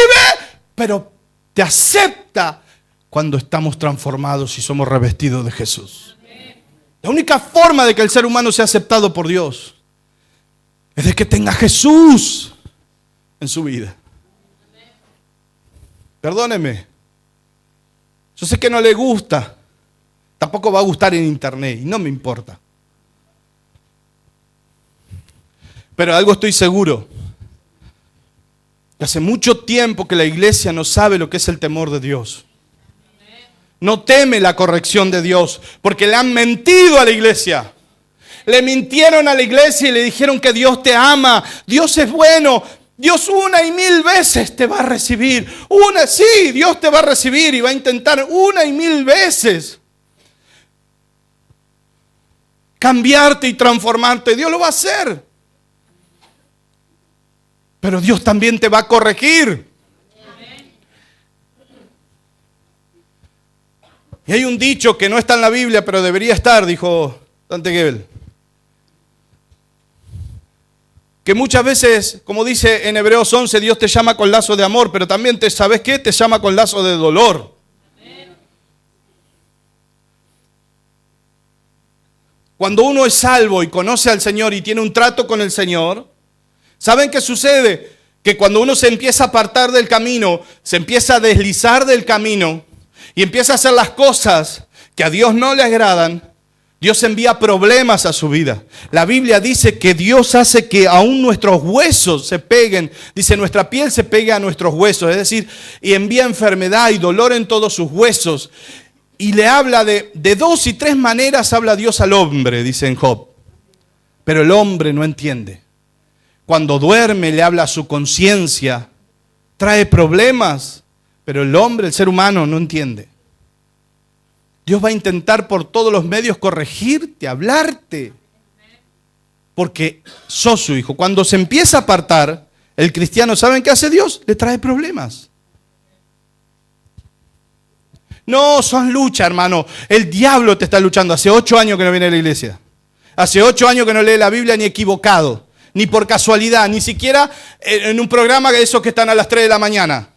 pero te acepta cuando estamos transformados y somos revestidos de Jesús. La única forma de que el ser humano sea aceptado por Dios es de que tenga Jesús en su vida. Perdóneme. Yo sé que no le gusta, tampoco va a gustar en internet y no me importa. Pero algo estoy seguro, que hace mucho tiempo que la iglesia no sabe lo que es el temor de Dios. No teme la corrección de Dios, porque le han mentido a la iglesia. Le mintieron a la iglesia y le dijeron que Dios te ama, Dios es bueno. Dios 1 y 1000 veces te va a recibir. Sí, Dios te va a recibir y va a intentar 1 y 1000 veces cambiarte y transformarte. Dios lo va a hacer. Pero Dios también te va a corregir. Y hay un dicho que no está en la Biblia, pero debería estar, dijo Dante Gebel. Que muchas veces, como dice en Hebreos 11, Dios te llama con lazo de amor, pero también ¿sabes qué? Te llama con lazo de dolor. Cuando uno es salvo y conoce al Señor y tiene un trato con el Señor, ¿saben qué sucede? Que cuando uno se empieza a apartar del camino, se empieza a deslizar del camino y empieza a hacer las cosas que a Dios no le agradan, Dios envía problemas a su vida. La Biblia dice que Dios hace que aún nuestros huesos se peguen. Dice, nuestra piel se pegue a nuestros huesos. Es decir, y envía enfermedad y dolor en todos sus huesos. Y le habla de 2 y 3 maneras habla Dios al hombre, dice en Job. Pero el hombre no entiende. Cuando duerme le habla a su conciencia. Trae problemas. Pero el hombre, el ser humano, no entiende. Dios va a intentar por todos los medios corregirte, hablarte. Porque sos su hijo. Cuando se empieza a apartar, el cristiano, ¿saben qué hace Dios? Le trae problemas. No, son lucha, hermano. El diablo te está luchando. Hace 8 años que no viene a la iglesia. Hace 8 años que no lee la Biblia ni equivocado. Ni por casualidad. Ni siquiera en un programa de esos que están a las 3 de la mañana.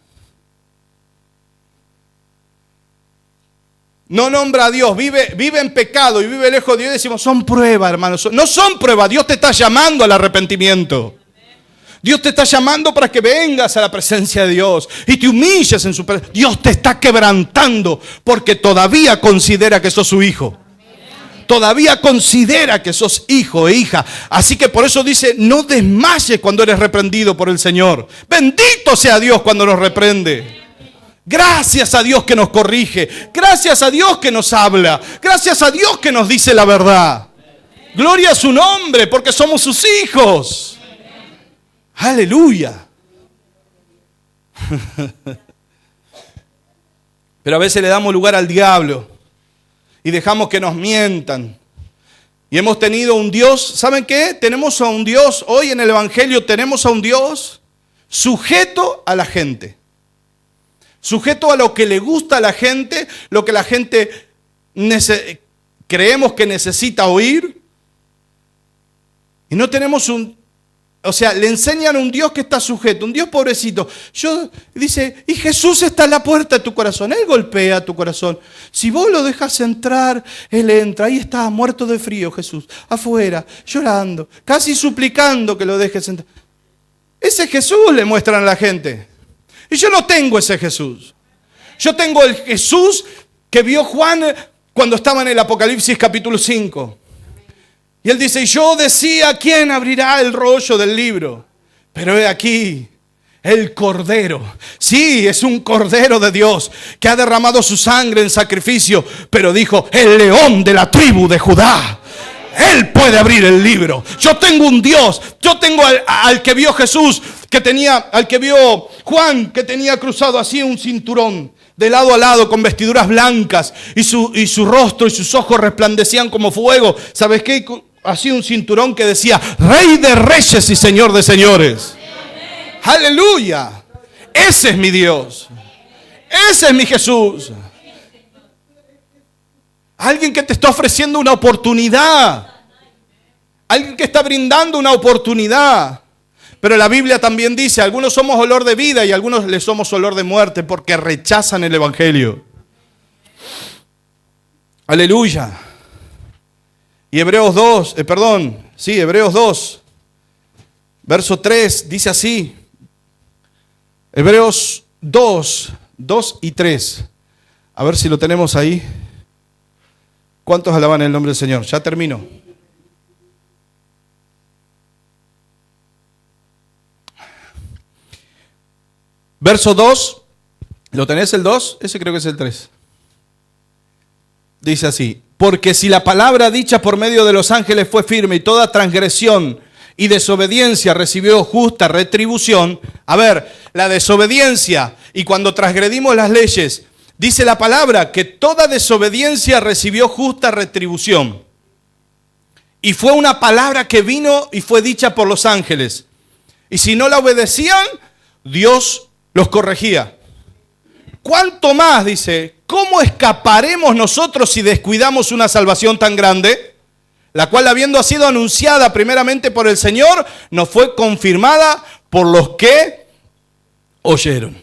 No nombra a Dios, vive en pecado y vive lejos de Dios y decimos, son pruebas, hermanos. No son pruebas, Dios te está llamando al arrepentimiento. Dios te está llamando para que vengas a la presencia de Dios y te humilles en su presencia. Dios te está quebrantando porque todavía considera que sos su hijo. Todavía considera que sos hijo e hija. Así que por eso dice, no desmayes cuando eres reprendido por el Señor. Bendito sea Dios cuando nos reprende. Gracias a Dios que nos corrige. Gracias a Dios que nos habla. Gracias a Dios que nos dice la verdad. Gloria a su nombre porque somos sus hijos. Aleluya. Pero a veces le damos lugar al diablo. Y dejamos que nos mientan. Y hemos tenido un Dios, ¿saben qué? Tenemos a un Dios, hoy en el Evangelio tenemos a un Dios sujeto a la gente. Sujeto a lo que le gusta a la gente, lo que la gente creemos que necesita oír. Y no tenemos le enseñan a un Dios que está sujeto, un Dios pobrecito. Dice, y Jesús está en la puerta de tu corazón. Él golpea tu corazón. Si vos lo dejas entrar, Él entra. Ahí está, muerto de frío Jesús, afuera, llorando, casi suplicando que lo dejes entrar. Ese Jesús le muestran a la gente. Y yo no tengo ese Jesús. Yo tengo el Jesús que vio Juan cuando estaba en el Apocalipsis capítulo 5. Y él dice, yo decía, ¿quién abrirá el rollo del libro? Pero he aquí, el Cordero. Sí, es un Cordero de Dios que ha derramado su sangre en sacrificio. Pero dijo, el León de la tribu de Judá. Él puede abrir el libro. Yo tengo un Dios. Yo tengo al que vio Jesús, al que vio Juan, que tenía cruzado así un cinturón, de lado a lado, con vestiduras blancas. Y su rostro y sus ojos resplandecían como fuego. ¿Sabes qué? Así un cinturón que decía, Rey de Reyes y Señor de Señores. Aleluya. Ese es mi Dios. Ese es mi Jesús. Alguien que te está ofreciendo una oportunidad. Alguien que está brindando una oportunidad. Pero la Biblia también dice, algunos somos olor de vida y algunos le somos olor de muerte porque rechazan el Evangelio. Aleluya. Y Hebreos 2, verso 3, dice así. Hebreos 2 y 3. A ver si lo tenemos ahí. ¿Cuántos alaban el nombre del Señor? Ya termino. Verso 2. ¿Lo tenés el 2? Ese creo que es el 3. Dice así. Porque si la palabra dicha por medio de los ángeles fue firme y toda transgresión y desobediencia recibió justa retribución. A ver, la desobediencia y cuando transgredimos las leyes, dice la palabra que toda desobediencia recibió justa retribución. Y fue una palabra que vino y fue dicha por los ángeles. Y si no la obedecían, Dios los corregía. ¿Cuánto más, dice, cómo escaparemos nosotros si descuidamos una salvación tan grande? La cual, habiendo sido anunciada primeramente por el Señor, nos fue confirmada por los que oyeron.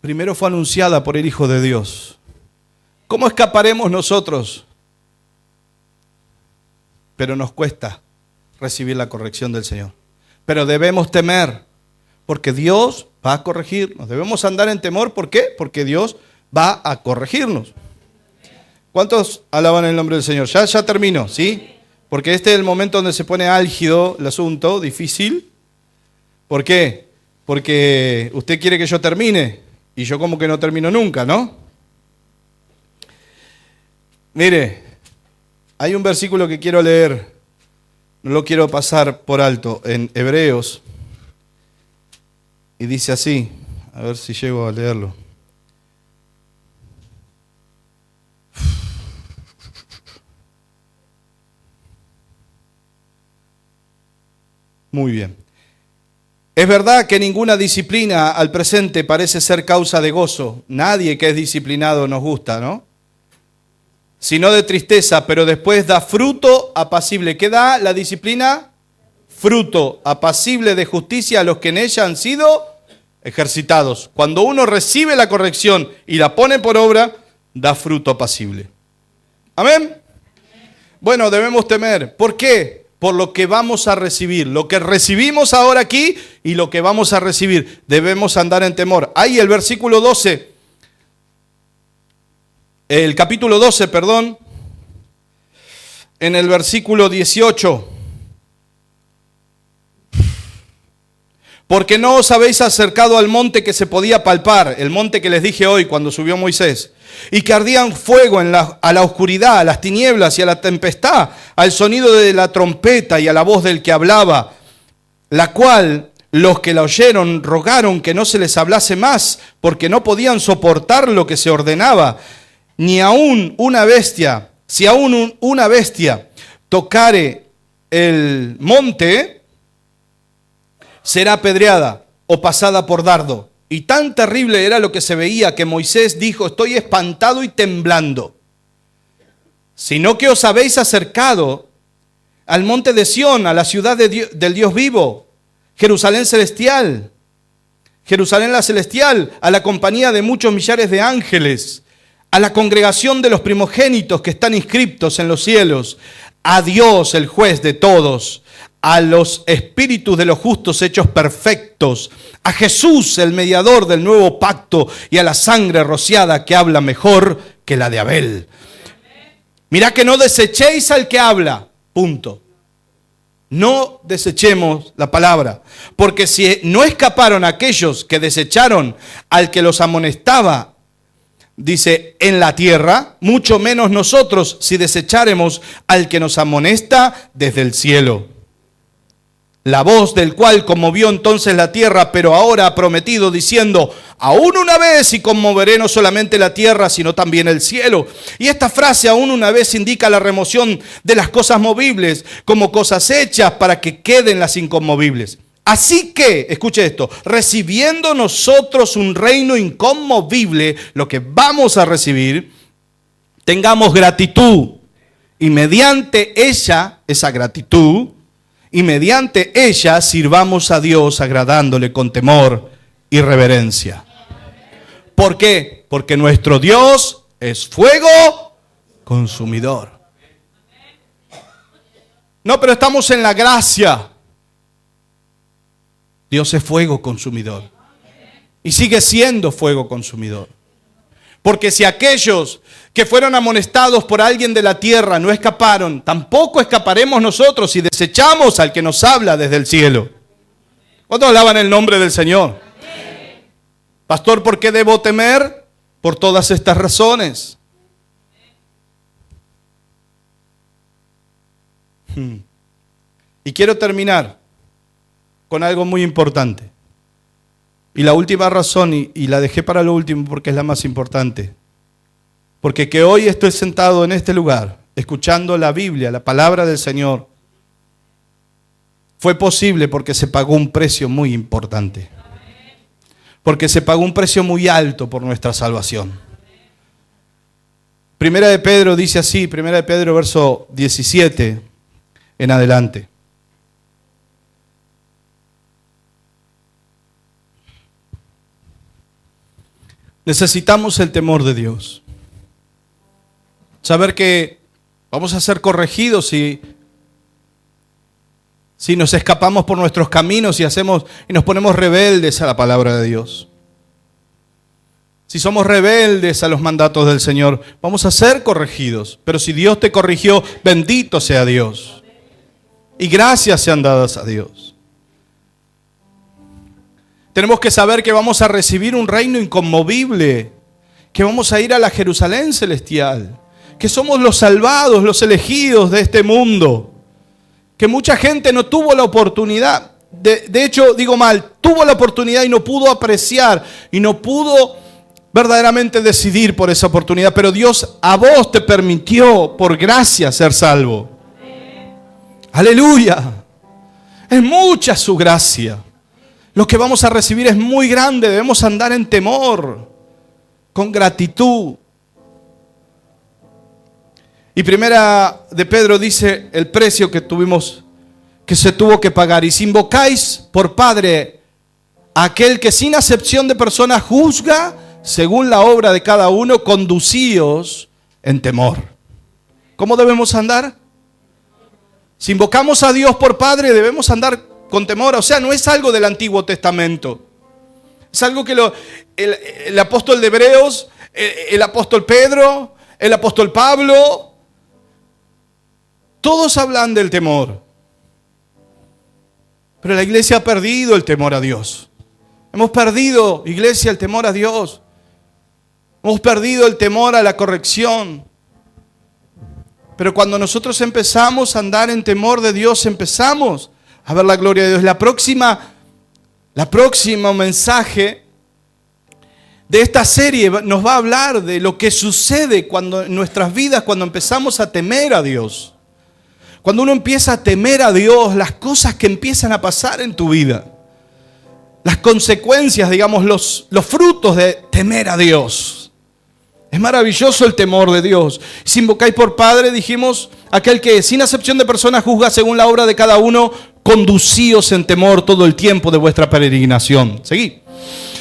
Primero fue anunciada por el Hijo de Dios. ¿Cómo escaparemos nosotros? Pero nos cuesta recibir la corrección del Señor. Pero debemos temer. Porque Dios va a corregirnos. Debemos andar en temor. ¿Por qué? Porque Dios va a corregirnos. ¿Cuántos alaban el nombre del Señor? Ya termino, ¿sí? Porque este es el momento donde se pone álgido el asunto, difícil. ¿Por qué? Porque usted quiere que yo termine. Y yo como que no termino nunca, ¿no? Mire, hay un versículo que quiero leer. No lo quiero pasar por alto. En Hebreos. Y dice así, a ver si llego a leerlo. Muy bien. Es verdad que ninguna disciplina al presente parece ser causa de gozo. Nadie que es disciplinado nos gusta, ¿no? Sino de tristeza, pero después da fruto apacible. ¿Qué da la disciplina? Fruto apacible de justicia a los que en ella han sido ejercitados. Cuando uno recibe la corrección y la pone por obra, da fruto apacible. ¿Amén? Bueno, debemos temer. ¿Por qué? por lo que vamos a recibir. Lo que recibimos ahora aquí y lo que vamos a recibir. Debemos andar en temor. Ahí el versículo 12. El capítulo 12, perdón. En el versículo 18. Porque no os habéis acercado al monte que se podía palpar, el monte que les dije hoy cuando subió Moisés, y que ardían fuego a la oscuridad, a las tinieblas y a la tempestad, al sonido de la trompeta y a la voz del que hablaba, la cual los que la oyeron rogaron que no se les hablase más, porque no podían soportar lo que se ordenaba, ni aún una bestia, si aún una bestia tocare el monte, será apedreada o pasada por dardo. Y tan terrible era lo que se veía que Moisés dijo: estoy espantado y temblando. Sino que os habéis acercado al monte de Sión, a la ciudad del Dios vivo, Jerusalén celestial, Jerusalén la celestial, a la compañía de muchos millares de ángeles, a la congregación de los primogénitos que están inscriptos en los cielos, a Dios el juez de todos, a los espíritus de los justos hechos perfectos, a Jesús el mediador del nuevo pacto y a la sangre rociada que habla mejor que la de Abel. Mirá que no desechéis al que habla, punto. No desechemos la palabra, porque si no escaparon aquellos que desecharon al que los amonestaba, dice, en la tierra, mucho menos nosotros si desecháremos al que nos amonesta desde el cielo. La voz del cual conmovió entonces la tierra, pero ahora ha prometido diciendo, aún una vez y conmoveré no solamente la tierra, sino también el cielo. Y esta frase, aún una vez, indica la remoción de las cosas movibles como cosas hechas para que queden las inconmovibles. Así que, escuche esto, recibiendo nosotros un reino inconmovible, lo que vamos a recibir, tengamos gratitud y mediante ella, esa gratitud, y mediante ella sirvamos a Dios agradándole con temor y reverencia. ¿Por qué? Porque nuestro Dios es fuego consumidor. No, pero estamos en la gracia. Dios es fuego consumidor. Y sigue siendo fuego consumidor. Porque si aquellos que fueron amonestados por alguien de la tierra no escaparon, tampoco escaparemos nosotros si desechamos al que nos habla desde el cielo. ¿Cuántos alaban el nombre del Señor? Pastor, ¿por qué debo temer? Por todas estas razones. Y quiero terminar con algo muy importante. Y la última razón, y la dejé para lo último porque es la más importante. Porque que hoy estoy sentado en este lugar, escuchando la Biblia, la palabra del Señor, fue posible porque se pagó un precio muy importante. Porque se pagó un precio muy alto por nuestra salvación. Primera de Pedro dice así, Primera de Pedro verso 17 en adelante. Necesitamos el temor de Dios. Saber que vamos a ser corregidos si nos escapamos por nuestros caminos y nos ponemos rebeldes a la palabra de Dios. Si somos rebeldes a los mandatos del Señor, vamos a ser corregidos. Pero si Dios te corrigió, bendito sea Dios. Y gracias sean dadas a Dios. Tenemos que saber que vamos a recibir un reino inconmovible, que vamos a ir a la Jerusalén celestial, que somos los salvados, los elegidos de este mundo, que mucha gente no tuvo la oportunidad, de hecho, digo mal, tuvo la oportunidad y no pudo apreciar y no pudo verdaderamente decidir por esa oportunidad, pero Dios a vos te permitió por gracia ser salvo. Aleluya. Es mucha su gracia. Lo que vamos a recibir es muy grande. Debemos andar en temor, con gratitud. Y Primera de Pedro dice el precio que se tuvo que pagar. Y si invocáis por Padre a aquel que sin acepción de personas juzga según la obra de cada uno, conducíos en temor. ¿Cómo debemos andar? Si invocamos a Dios por Padre, debemos andar con temor. O sea, no es algo del Antiguo Testamento. Es algo que el apóstol de Hebreos, el apóstol Pedro, el apóstol Pablo, todos hablan del temor. Pero la iglesia ha perdido el temor a Dios. Hemos perdido, iglesia, el temor a Dios. Hemos perdido el temor a la corrección. Pero cuando nosotros empezamos a andar en temor de Dios, empezamos a ver la gloria de Dios. La próxima mensaje de esta serie nos va a hablar de lo que sucede en nuestras vidas cuando empezamos a temer a Dios. Cuando uno empieza a temer a Dios, las cosas que empiezan a pasar en tu vida. Las consecuencias, digamos, los frutos de temer a Dios. Es maravilloso el temor de Dios. Si invocáis por Padre, dijimos, aquel que sin acepción de personas juzga según la obra de cada uno, conducíos en temor todo el tiempo de vuestra peregrinación. Seguí.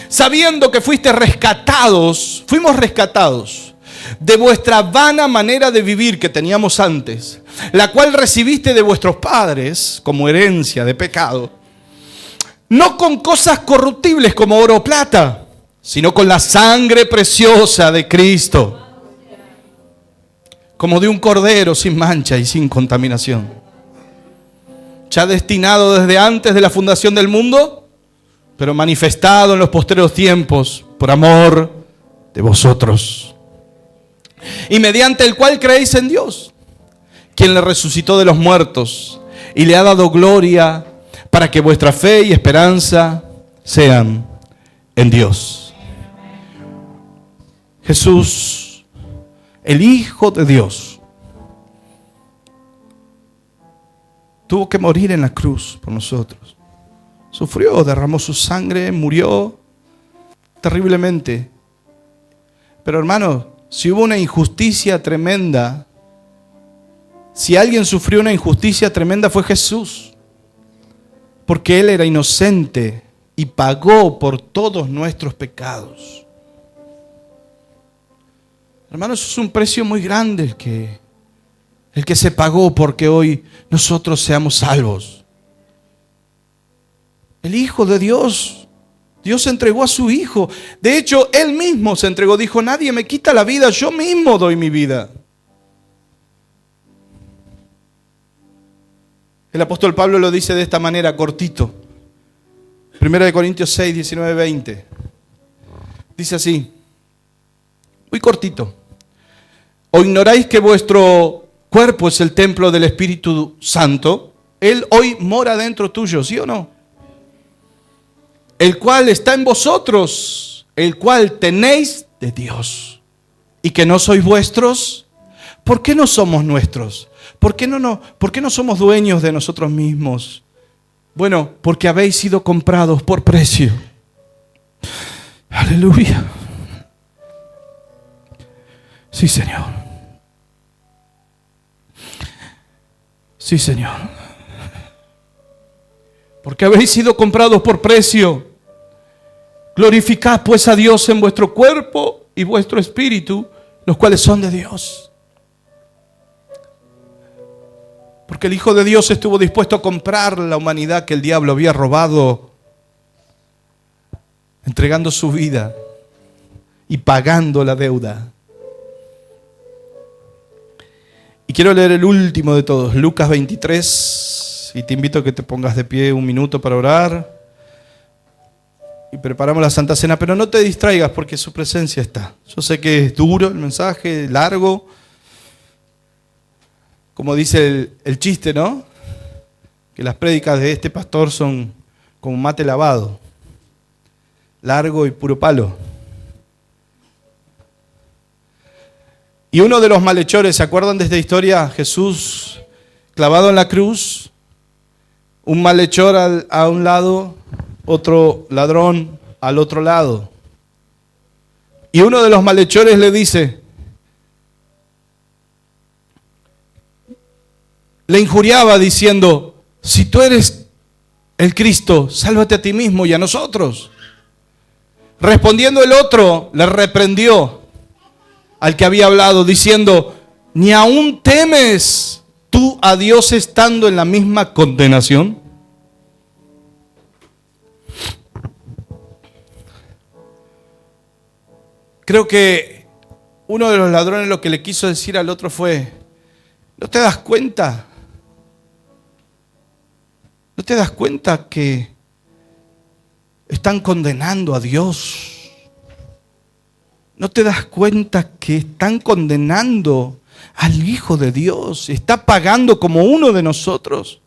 Sabiendo que fuimos rescatados de vuestra vana manera de vivir que teníamos antes, la cual recibiste de vuestros padres como herencia de pecado, no con cosas corruptibles como oro o plata, sino con la sangre preciosa de Cristo, como de un cordero sin mancha y sin contaminación, ya destinado desde antes de la fundación del mundo, pero manifestado en los postreros tiempos por amor de vosotros, y mediante el cual creéis en Dios, quien le resucitó de los muertos y le ha dado gloria, para que vuestra fe y esperanza sean en Dios. Jesús, el Hijo de Dios, tuvo que morir en la cruz por nosotros. Sufrió, derramó su sangre, murió terriblemente. Pero hermano, si hubo una injusticia tremenda, si alguien sufrió una injusticia tremenda fue Jesús. Porque Él era inocente y pagó por todos nuestros pecados. Hermanos, es un precio muy grande el que se pagó porque hoy nosotros seamos salvos. El Hijo de Dios, Dios entregó a su Hijo. De hecho, Él mismo se entregó, dijo, nadie me quita la vida, yo mismo doy mi vida. El apóstol Pablo lo dice de esta manera, cortito. 1 Corintios 6, 19, 20. Dice así, muy cortito. ¿O ignoráis que vuestro cuerpo es el templo del Espíritu Santo? Él hoy mora dentro tuyo, ¿sí o no? El cual está en vosotros, el cual tenéis de Dios. ¿Y que no sois vuestros? ¿Por qué no somos nuestros? ¿Por qué no somos dueños de nosotros mismos? Bueno, porque habéis sido comprados por precio. Aleluya. Sí, Señor. Sí, Señor. Porque habéis sido comprados por precio. Glorificad pues a Dios en vuestro cuerpo y vuestro espíritu, los cuales son de Dios. Porque el Hijo de Dios estuvo dispuesto a comprar la humanidad que el diablo había robado, entregando su vida y pagando la deuda. Y quiero leer el último de todos, Lucas 23, y te invito a que te pongas de pie un minuto para orar. Y preparamos la Santa Cena, pero no te distraigas porque su presencia está. Yo sé que es duro el mensaje, largo. Como dice el chiste, ¿no? Que las prédicas de este pastor son como mate lavado. Largo y puro palo. Y uno de los malhechores, ¿se acuerdan de esta historia? Jesús clavado en la cruz. Un malhechor a un lado, otro ladrón al otro lado. Y uno de los malhechores le dice, le injuriaba diciendo, si tú eres el Cristo, sálvate a ti mismo y a nosotros. Respondiendo el otro, le reprendió al que había hablado, diciendo, ¿ni aún temes tú a Dios estando en la misma condenación? Creo que uno de los ladrones lo que le quiso decir al otro fue: ¿no te das cuenta? ¿No te das cuenta que están condenando a Dios? ¿No te das cuenta que están condenando al Hijo de Dios? Está pagando como uno de nosotros.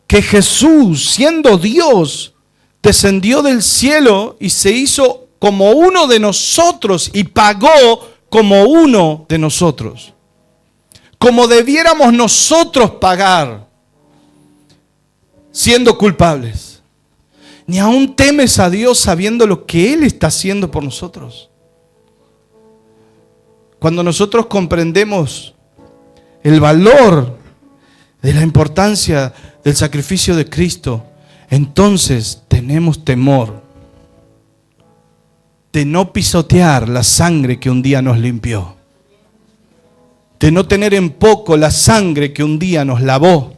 Que Jesús, siendo Dios, descendió del cielo y se hizo como uno de nosotros y pagó como uno de nosotros. Como debiéramos nosotros pagar siendo culpables. Ni aún temes a Dios sabiendo lo que Él está haciendo por nosotros. Cuando nosotros comprendemos el valor de la importancia del sacrificio de Cristo, entonces tenemos temor de no pisotear la sangre que un día nos limpió, de no tener en poco la sangre que un día nos lavó,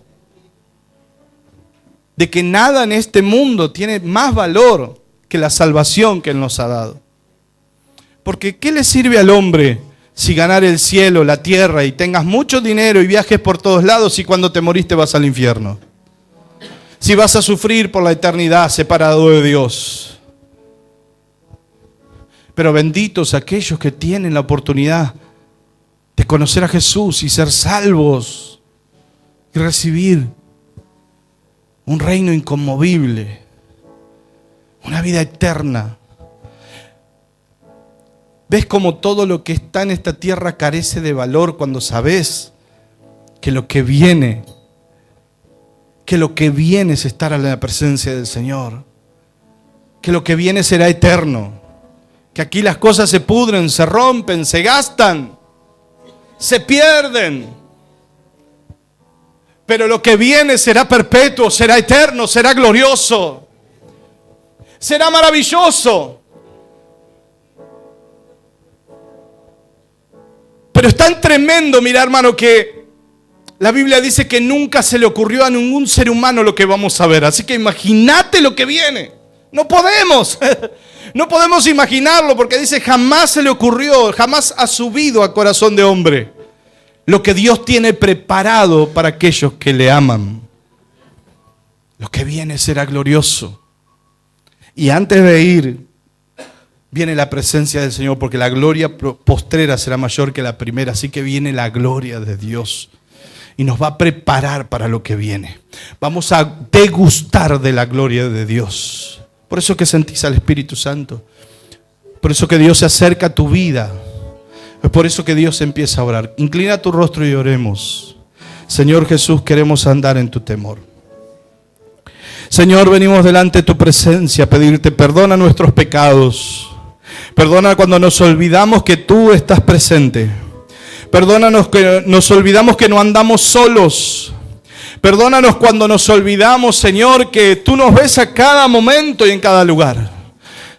de que nada en este mundo tiene más valor que la salvación que Él nos ha dado. Porque ¿qué le sirve al hombre si ganar el cielo, la tierra y tengas mucho dinero y viajes por todos lados y cuando te moriste vas al infierno? Si vas a sufrir por la eternidad separado de Dios. Pero benditos aquellos que tienen la oportunidad de conocer a Jesús y ser salvos y recibir un reino inconmovible, una vida eterna. ¿Ves cómo todo lo que está en esta tierra carece de valor cuando sabes que lo que viene es estar en la presencia del Señor? Que lo que viene será eterno. Que aquí las cosas se pudren, se rompen, se gastan, se pierden. Pero lo que viene será perpetuo, será eterno, será glorioso, será maravilloso. Pero es tan tremendo, mira hermano, que la Biblia dice que nunca se le ocurrió a ningún ser humano lo que vamos a ver. Así que imagínate lo que viene. No podemos. No podemos imaginarlo porque dice jamás se le ocurrió, jamás ha subido a corazón de hombre lo que Dios tiene preparado para aquellos que le aman. Lo que viene será glorioso. Y antes de ir, viene la presencia del Señor, porque la gloria postrera será mayor que la primera. Así que viene la gloria de Dios y nos va a preparar para lo que viene. Vamos a degustar de la gloria de Dios. Por eso que sentís al Espíritu Santo. Por eso que Dios se acerca a tu vida. Es por eso que Dios empieza a orar. Inclina tu rostro y oremos. Señor Jesús, queremos andar en tu temor. Señor, venimos delante de tu presencia a pedirte perdona nuestros pecados. Perdona cuando nos olvidamos que tú estás presente. Perdónanos que nos olvidamos que no andamos solos. Perdónanos cuando nos olvidamos, Señor, que tú nos ves a cada momento y en cada lugar.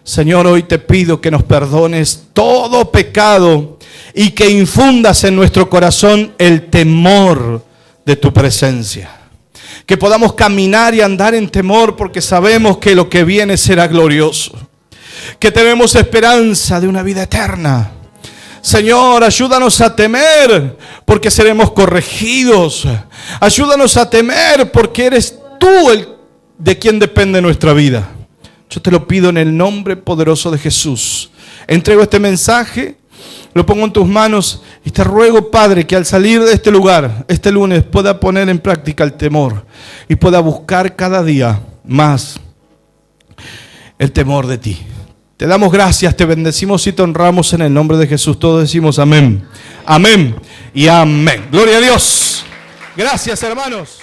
Señor, hoy te pido que nos perdones todo pecado y que infundas en nuestro corazón el temor de tu presencia. Que podamos caminar y andar en temor porque sabemos que lo que viene será glorioso. Que tenemos esperanza de una vida eterna. Señor, ayúdanos a temer porque seremos corregidos. Ayúdanos a temer porque eres tú el de quien depende nuestra vida. Yo te lo pido en el nombre poderoso de Jesús. Entrego este mensaje, lo pongo en tus manos y te ruego, Padre, que al salir de este lugar, este lunes, pueda poner en práctica el temor y pueda buscar cada día más el temor de ti. Te damos gracias, te bendecimos y te honramos en el nombre de Jesús. Todos decimos amén. Amén y amén. Gloria a Dios. Gracias, hermanos.